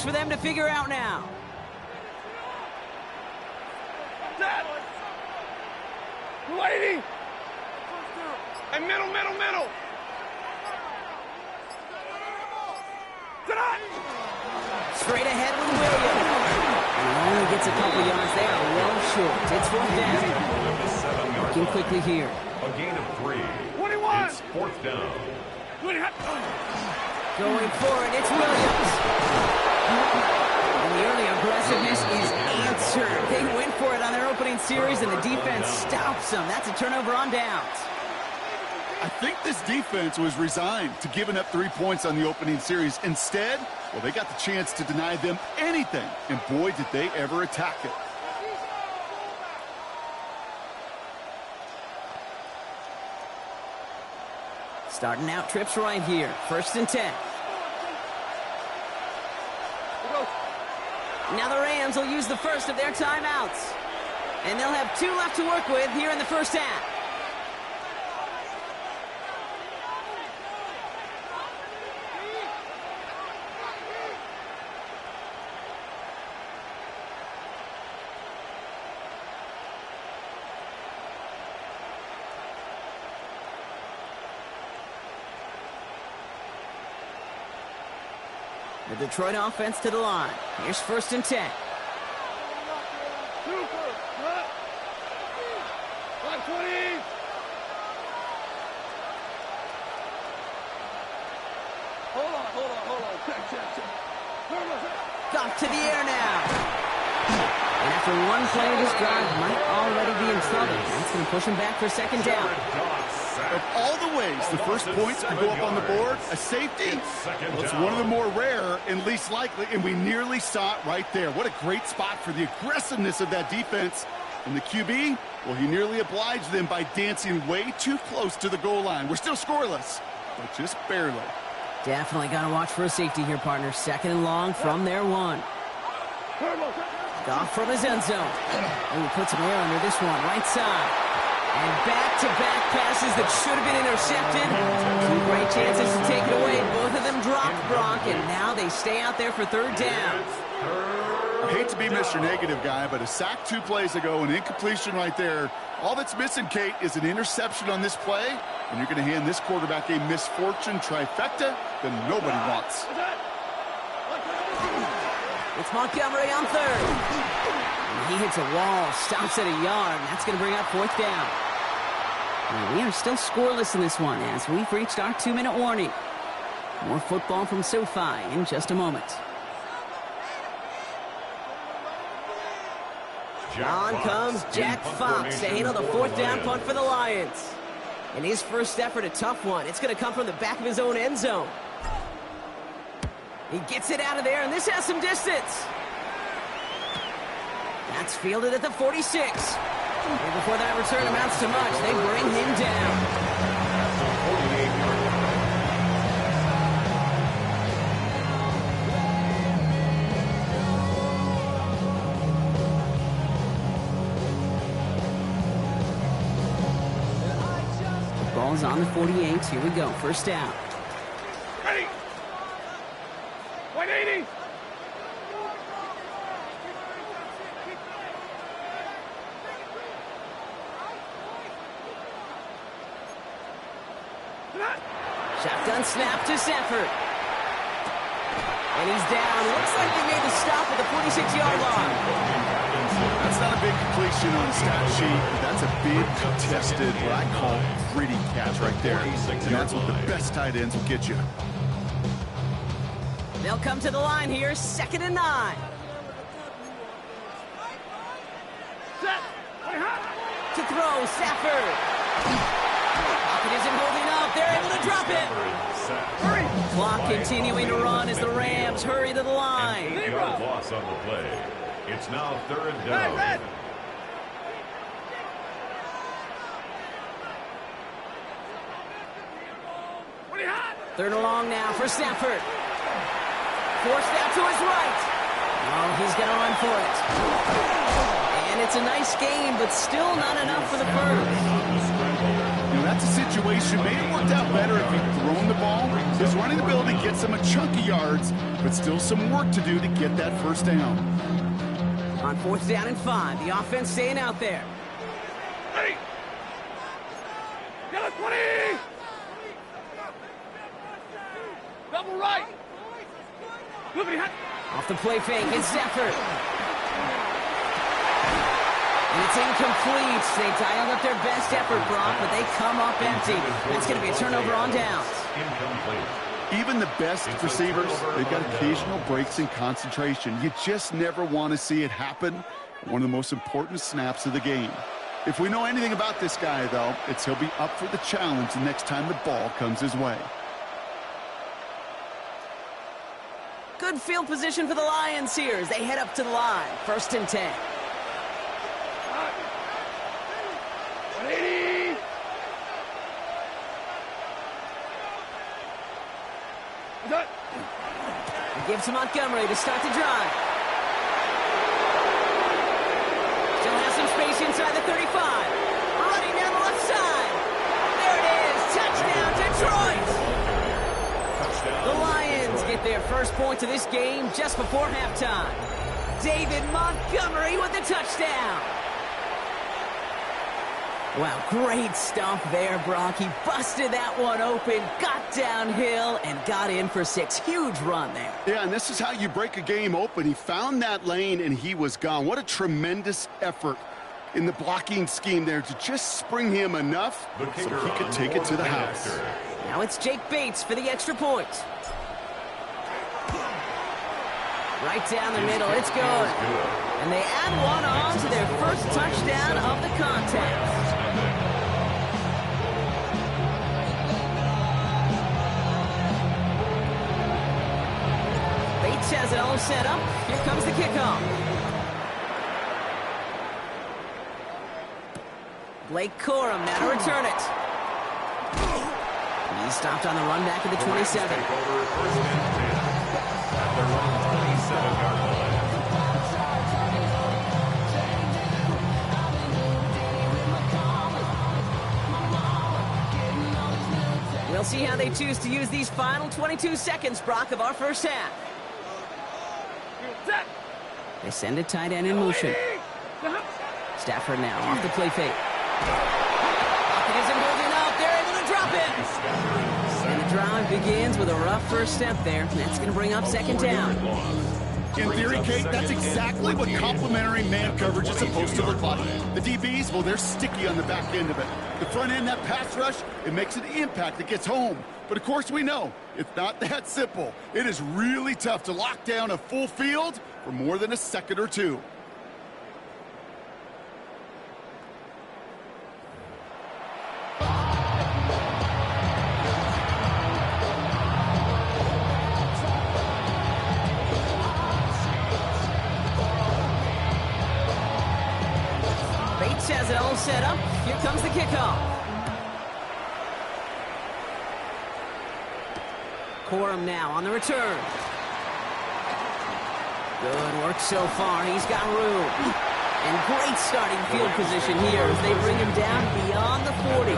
For them to figure out now.
Lady. And middle.
Straight ahead with Williams. And he only gets a couple yards there. Well short. It's 4th down. Working quickly here.
A gain of 3.
21.
It's 4th down.
Going for it. It's Williams. And the early aggressiveness is answered. They went for it on their opening series, and the defense stops them. That's a turnover on downs.
I think this defense was resigned to giving up 3 points on the opening series. Instead, well, they got the chance to deny them anything, and boy, did they ever attack it.
Starting out trips right here. 1st and 10. Now the Rams will use the first of their timeouts. And they'll have 2 left to work with here in the first half. The Detroit offense to the line. Here's 1st and 10. Off to the air now. And after one play of this drive, might already be in trouble. That's going to push him back for 2nd down.
Of all the ways the first points could go up on the board, a safety, well, it's one of the more rare and least likely, and we nearly saw it right there. What a great spot for the aggressiveness of that defense. And the QB, well, he nearly obliged them by dancing way too close to the goal line. We're still scoreless, but just barely.
Definitely got to watch for a safety here, partner. 2nd and long from their 1. Goff from his end zone. Ooh, puts him air under this one, right side. And back-to-back passes that should have been intercepted. Two great chances to take it away. Both of them dropped, Brock, and now they stay out there for third down.
I hate to be Mr. Negative guy, but a sack 2 plays ago, an incompletion right there. All that's missing, Kate, is an interception on this play, and you're going to hand this quarterback a misfortune trifecta that nobody wants.
It's Montgomery on third. And he hits a wall, stops at a yard, and that's going to bring up fourth down. And we are still scoreless in this one as we've reached our 2-minute warning. More football from SoFi in just a moment. On comes Jack Fox to handle the fourth down punt for the Lions. In his first effort, a tough one. It's going to come from the back of his own end zone. He gets it out of there, and this has some distance. That's fielded at the 46. And before that return amounts to much, they bring him down. Ball's on the 48. Here we go. First down.
Ready. 180.
Shotgun snap to Stafford. And he's down. Looks like they made the stop at the 46-yard line.
That's not a big completion on the stat sheet. That's a big contested, what I call gritty catch right there. And that's what the best tight ends will get you.
They'll come to the line here, 2nd and 9. To throw, Stafford. Pocket isn't holding up. They're able to drop it. Clock continuing to run as the Rams hurry to the line.
Loss on the play. It's now 3rd down.
Third and long now for Stafford. Forced out to his right. Oh, he's going to run for it. And it's a nice game, but still not enough for the first.
You know, that's a situation. May have worked out better if he'd thrown the ball. His running ability gets him a chunk of yards, but still some work to do to get that first down.
On 4th down and 5, the offense staying out there.
Ready. Get it, 20. Double right.
Off the play fake, it's Stafford. And it's incomplete. They dialed up their best effort, Brock, but they come up empty. That's going to be a turnover on downs.
Incomplete.
Even the best receivers, they've got occasional breaks in concentration. You just never want to see it happen. One of the most important snaps of the game. If we know anything about this guy, though, it's he'll be up for the challenge the next time the ball comes his way.
Good field position for the Lions here as they head up to the line. 1st and 10.
180.
He gives to Montgomery to start the drive. Still has some space inside the 35. Running down the left side. There it is. Touchdown, Detroit. The Lions get their first point of this game just before halftime. David Montgomery with the touchdown. Wow, great stuff there, Brock. He busted that one open, got downhill, and got in for 6. Huge run there.
Yeah, and this is how you break a game open. He found that lane, and he was gone. What a tremendous effort in the blocking scheme there to just spring him enough so he could take it to the house.
Now it's Jake Bates for the extra point. Right down the middle, it's good. And they add one on to their first touchdown of the contest. Bates has it all set up. Here comes the kickoff. Blake Corum now to return it. He stopped on the run back at the 27. We'll see how they choose to use these final 22 seconds, Brock, of our first half. They send a tight end in motion. Stafford now off the play fake. Pocket isn't holding up. They're able to drop it. And the drive begins with a rough first step there. That's going to bring up second down.
In theory, Kate, that's exactly what complementary man coverage is supposed to look like. The DBs, well, they're sticky on the back end of it. The front end, that pass rush, it makes an impact that gets home. But of course we know, it's not that simple. It is really tough to lock down a full field for more than a second or two.
Has it all set up. Here comes the kickoff. Corum now on the return. Good work so far. He's got room. And great starting field position here as they bring him down beyond the 40.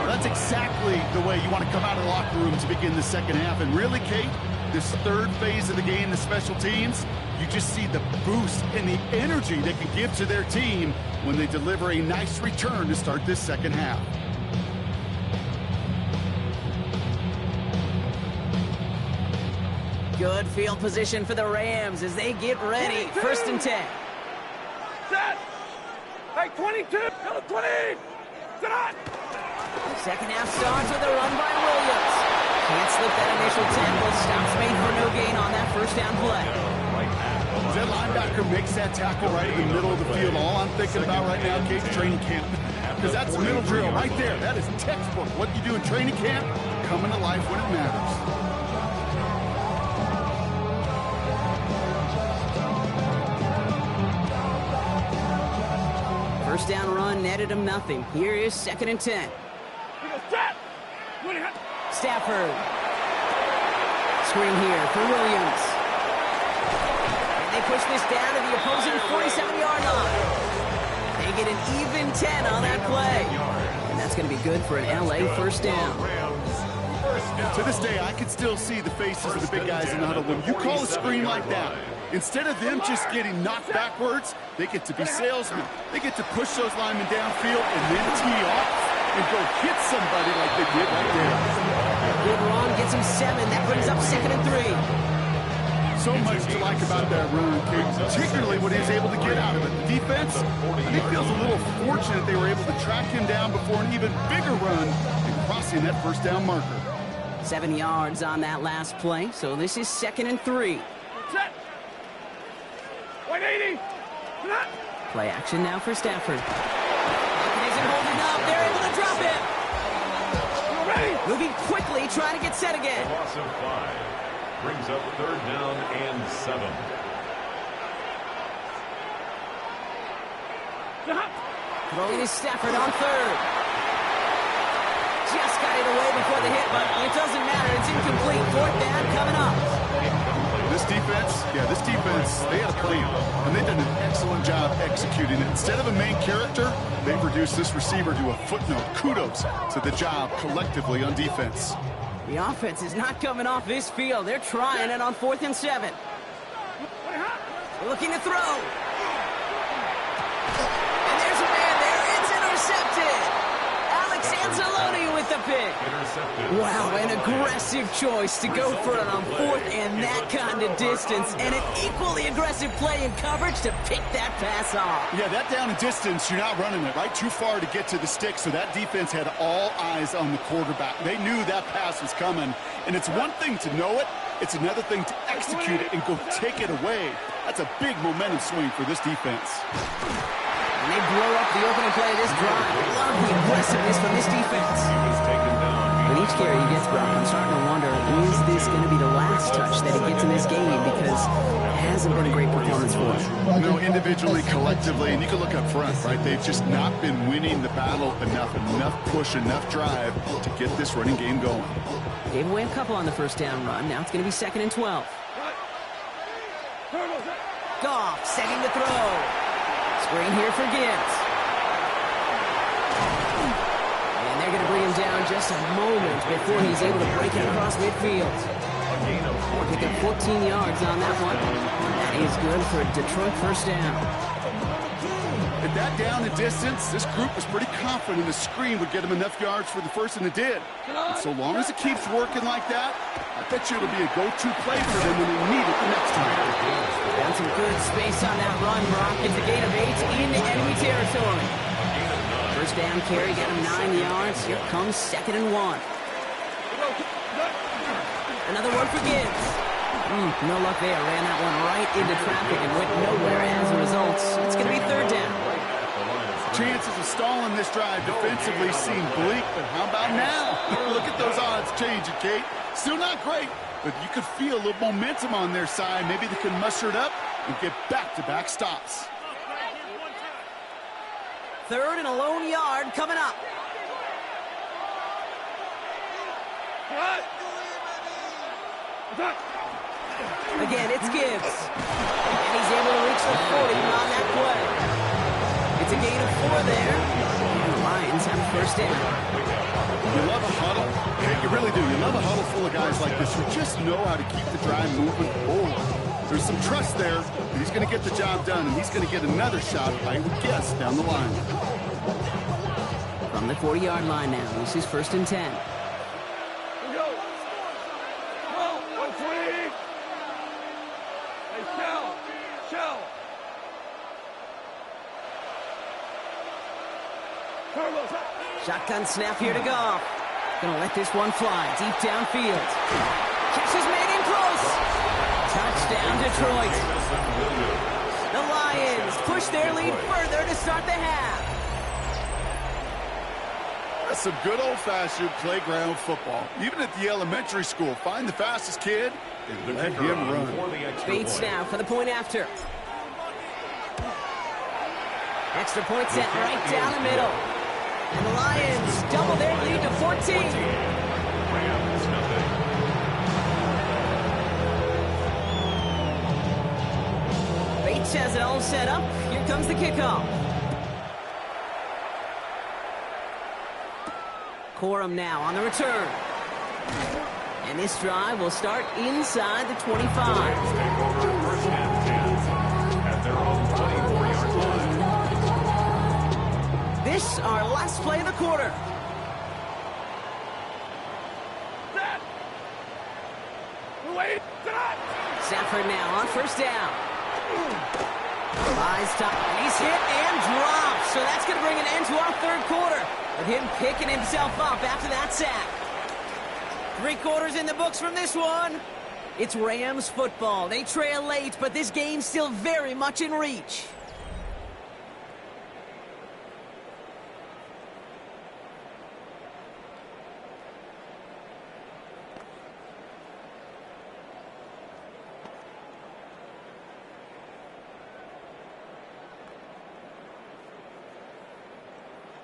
That's exactly the way you want to come out of the locker room to begin the second half. And really, Kate, this third phase of the game, the special teams, you just see the boost and the energy they can give to their team when they deliver a nice return to start this second half.
Good field position for the Rams as they get ready.
22.
First and 10.
Set. Hey, 22. Go 20. Sit on.
Second half starts with a run by Williams. Can't slip that initial tackle. Stops made for no gain on that first down play.
That linebacker makes that tackle right in the middle of the field. All I'm thinking about right now, Kate, is training camp. Because that's the middle drill right there. That is textbook. What you do in training camp, coming to life when it matters.
First down run netted him nothing. Here is second and 10. Stafford. Screen here for Williams. And they push this down to the opposing 47-yard line. They get an even 10 on that play. And that's going to be good for an LA first down.
To this day, I can still see the faces of the big guys in the huddle. When you call a screen like that, instead of them just getting knocked backwards, they get to be salesmen. They get to push those linemen downfield and then tee off and go hit somebody like they did right there.
Good run, gets him 7. That brings up second and 3.
So much to like about that run, particularly what he was able to get out of it. The defense, I think, feels a little fortunate they were able to track him down before an even bigger run and crossing that first down marker.
7 yards on that last play, so this is second and 3.
Set. 180.
Play action now for Stafford. Pocket isn't holding up. They're able to drop it. Moving quickly, trying to get set again.
Loss of 5 brings up third down and 7.
Throwing is Stafford on third. Just got it away before the hit, but it doesn't matter. It's incomplete. Fourth down coming up.
This defense, they had a plan, and they've done an excellent job executing it. Instead of a main character, they've reduced this receiver to a footnote. Kudos to the job collectively on defense.
The offense is not coming off this field. They're trying it on 4th and 7. Looking to throw. And there's a man there. It's intercepted. Alex Anzalone with the pick. Wow, an aggressive choice to go for it on 4th and that kind of distance. And an equally aggressive play in coverage to pick that pass off.
Yeah, that down and distance, you're not running it, right? Too far to get to the stick, so that defense had all eyes on the quarterback. They knew that pass was coming. And it's one thing to know it. It's another thing to execute it and go take it away. That's a big momentum swing for this defense.
And they blow up the opening play of this drive. Love the aggressiveness from this defense. With each carry he gets, Brock, I'm starting to wonder, is this going to be the last touch that he gets in this game? Because it hasn't been a great performance for him.
No, individually, collectively, and you can look up front, right? They've just not been winning the battle enough push, enough drive to get this running game going.
Gave away a couple on the first down run. Now it's going to be 2nd and 12. Goff setting the throw. Screen here for Gibbs. And they're going to bring him down just a moment before he's able to break it across midfield. Pick up 14 yards on that one. That is good for a Detroit first down.
At that down and distance, this group was pretty confident the screen would get him enough yards for the first, and it did. And so long as it keeps working like that, I bet you it'll be a go-to play for them when they need it the next time.
Found some good space on that run, Brock. It's a gain of 8 into enemy territory. First down carry, got him 9 yards. Here comes 2nd and 1. Another one for Gibbs. No luck there. Ran that one right into traffic and went nowhere as a result. It's going to be 3rd down.
Chances of stalling this drive defensively seem bleak, but how about now? Look at those odds changing, Kate. Still not great, but you could feel a little momentum on their side. Maybe they can muster it up and get back-to-back stops.
3rd and a lone yard coming up. Again, it's Gibbs. And he's able to reach the 40 on that play. It's a gain of 4 there. And the Lions have a first down.
You love a huddle. Yeah, you really do. You love a huddle full of guys like this who just know how to keep the drive moving forward. There's some trust there that he's going to get the job done, and he's going to get another shot, I would guess, down the line.
From the 40-yard line now, this is 1st and 10. Shotgun snap here to Goff. Gonna let this one fly deep downfield. Catches made in close. Touchdown, Detroit. The Lions push their lead further to start the half.
That's some good old-fashioned playground football. Even at the elementary school, find the fastest kid and let him run.
Bates now for the point after. Extra point set right down the middle. And the Lions double their lead to 14. Bates has it all set up. Here comes the kickoff. Corum now on the return. And this drive will start inside the 25.
First and 10 at their own 24-yard line.
This, our last play of the quarter. Stafford now on first down. Eyes top. He's hit and dropped. So that's going to bring an end to our 3rd quarter with him picking himself up after that sack. 3 quarters in the books from this one. It's Rams football. They trail late, but this game's still very much in reach.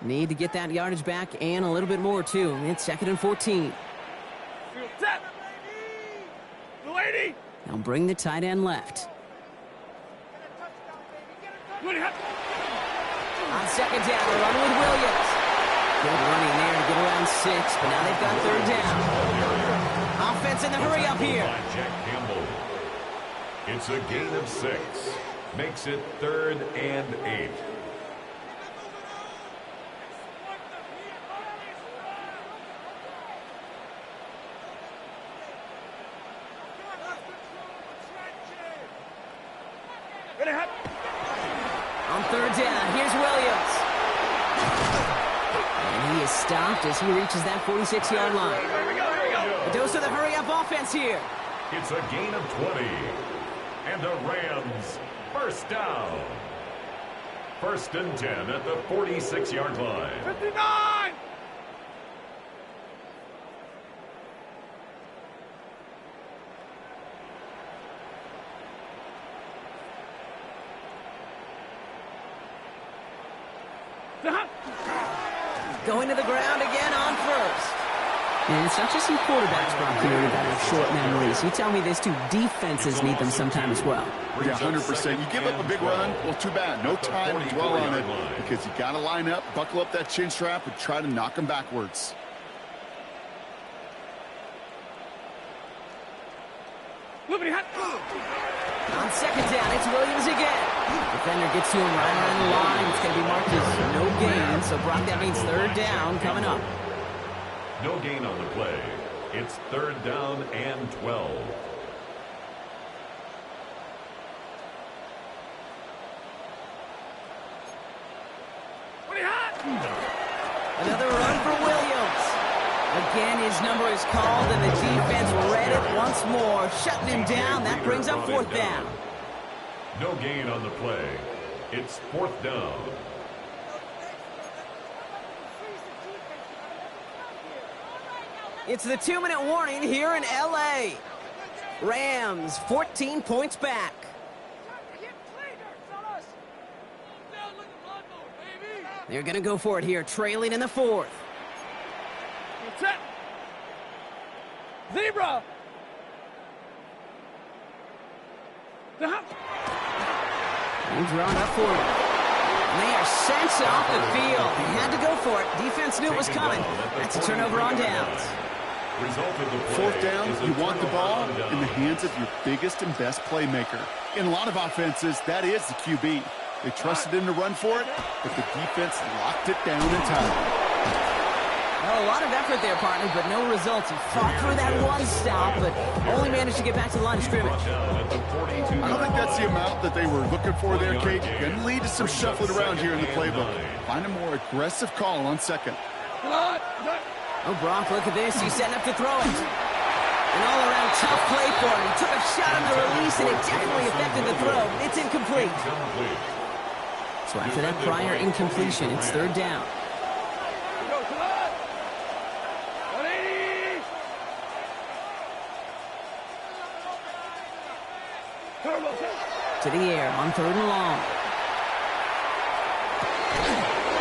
Need to get that yardage back and a little bit more, too. It's 2nd and 14. Now bring the tight end left. On 2nd down, run with Williams. Good running there to get around 6, but now they've got 3rd down. Offense in the hurry up here.
Jack Campbell. It's a gain of 6. Makes it 3rd and 8.
On 3rd down, here's Williams. And he is stopped as he reaches that 46-yard line. A dose of the hurry-up offense here.
It's a gain of 20. And a Rams first down. 1st and 10 at the 46-yard line.
59!
Going to the ground again on first. And it's not just some quarterbacks, Brock, you know, that have short memories. You tell me this too, defenses need them sometime as well.
Yeah, 100%. You give up a big run, well, too bad. No time to dwell on it because you got to line up, buckle up that chin strap, and try to knock them backwards.
On second down, it's Williams again. Defender gets to him right around the line. It's going to be marked as no gain. So, Brock, that means third down coming up.
No gain on the play. It's third down and 12.
Another run for Williams. Again, his number is called, and the defense read it once more, shutting him down. That brings up fourth down.
No gain on the play. It's fourth down.
It's the 2-minute warning here in L.A. Rams, 14 points back. They're going to go for it here, trailing in the fourth.
Zebra!
He's drawn up for it. And they are sent off the field. They had to go for it. Defense knew it was coming. That's a turnover on downs.
Fourth down, you want the ball in the hands of your biggest and best playmaker. In a lot of offenses, that is the QB. They trusted him to run for it, but the defense locked it down in time.
Well, a lot of effort there, partner, but no results. He fought through that one stop, but only managed to get back to the line of scrimmage.
I don't think that's the amount that they were looking for there, Kate. Going to lead to some shuffling around here in the playbook. Find a more aggressive call on second.
Oh, Brock, look at this. He's setting up to throw it. An all-around tough play for him. He took a shot on the release, and it definitely affected the throw. It's incomplete. So after that prior incompletion, it's third down. To the air on third and long.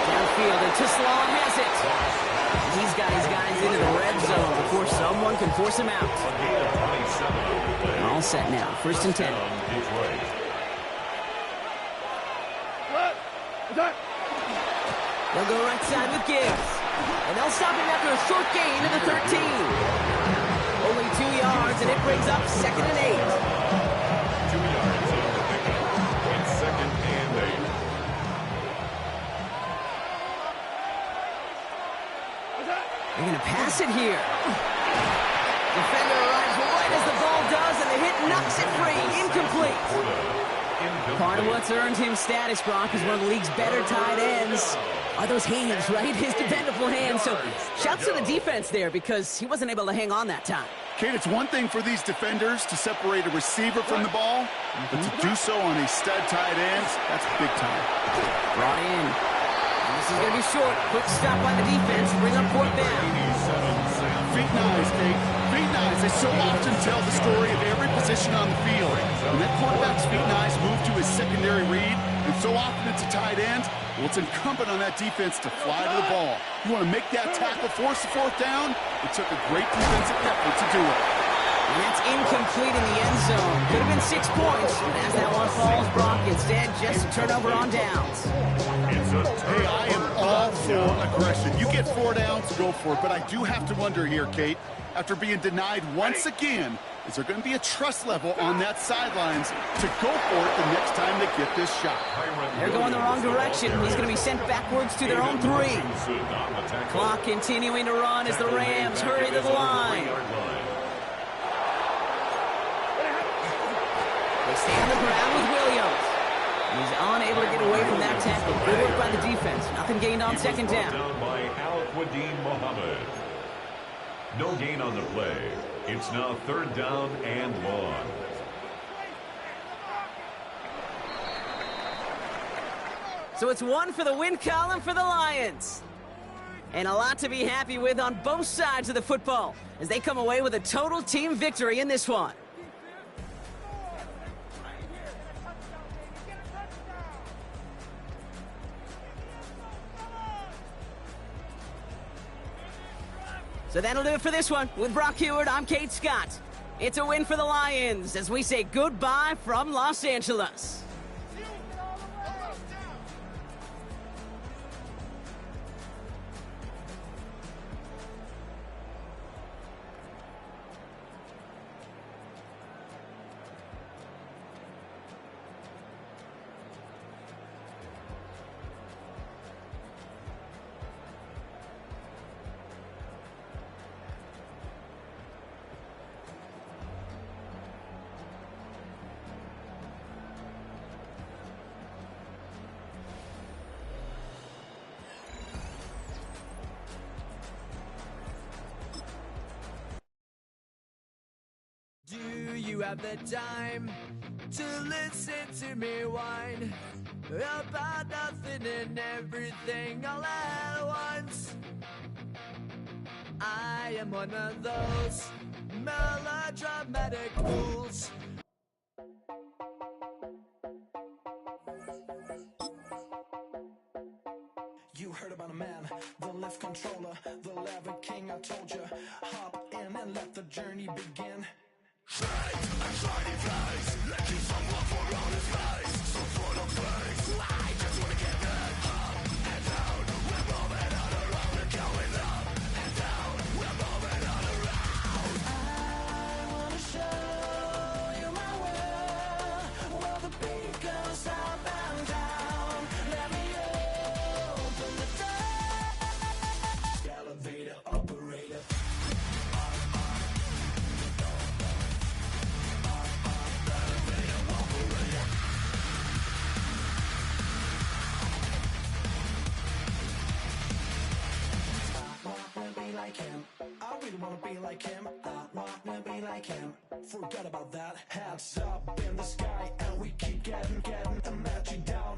Downfield, and Tislalon has it. He's got his guys into the red zone before someone can force him out. All set now, first and 10. They'll go right side with Gibbs. And they'll stop him after a short gain to the 13. Only 2 yards, and it brings up second and 8.
2 yards on the pickup. It's second and 8.
They're going to pass it here. Defender arrives right as the ball does, and the hit knocks it free. Incomplete. Part of what's earned him status, Brock, is one of the league's better tight ends. Are those hands, right? His dependable hands. So shouts to the defense there because he wasn't able to hang on that time.
Kate, it's one thing for these defenders to separate a receiver from the ball, but to do so on a stud tight end, that's big time.
Brought in. And this is going to be short. Quick stop by the defense. Bring up fourth down.
Feet and eyes, Kate. Feet and eyes. They so often tell the story of every position on the field. When that quarterback's feet and eyes move to his secondary read, and so often it's a tight end, well, it's incumbent on that defense to fly to the ball. You want to make that tackle, force the fourth down? It took a great defensive effort to do it.
And that's incomplete in the end zone. Could have been 6 points. And as that one falls, Brock, instead, just a turnover on downs.
Hey, I am all for aggression. You get 4 downs, go for it. But I do have to wonder here, Kate, after being denied once again, is there going to be a trust level on that sidelines to go for it the next time they get this shot?
They're going the wrong direction. He's going to be sent backwards to their own 3. Clock continuing to run as the Rams hurry to the line. They stay on the ground with Williams. He's unable to get away from that tackle. Good work by the defense. Nothing gained on second down.
Down by Al-Quadin Mohammed. No gain on the play. It's now third down and long.
So it's 1 for the win column for the Lions. And a lot to be happy with on both sides of the football as they come away with a total team victory in this one. So that'll do it for this one. With Brock Heward, I'm Kate Scott. It's a win for the Lions as we say goodbye from Los Angeles.
Do you have the time to listen to me whine about nothing and everything all at once? I am one of those melodramatic fools.
You heard about a man, the lift controller, the lever king. I told you, hop in and let the journey begin. Straight and shiny place, letting someone for on his face. So full of grace, I just wanna get it up and down. We're moving all around and going up and down. We're moving all around.
I wanna show you my world, where the beat goes up and down. Let me open the door.
Elevator operator. Like him, I really wanna be like him. I wanna be like him. Forget about that. Hats up in the sky, and we keep getting, and matching down.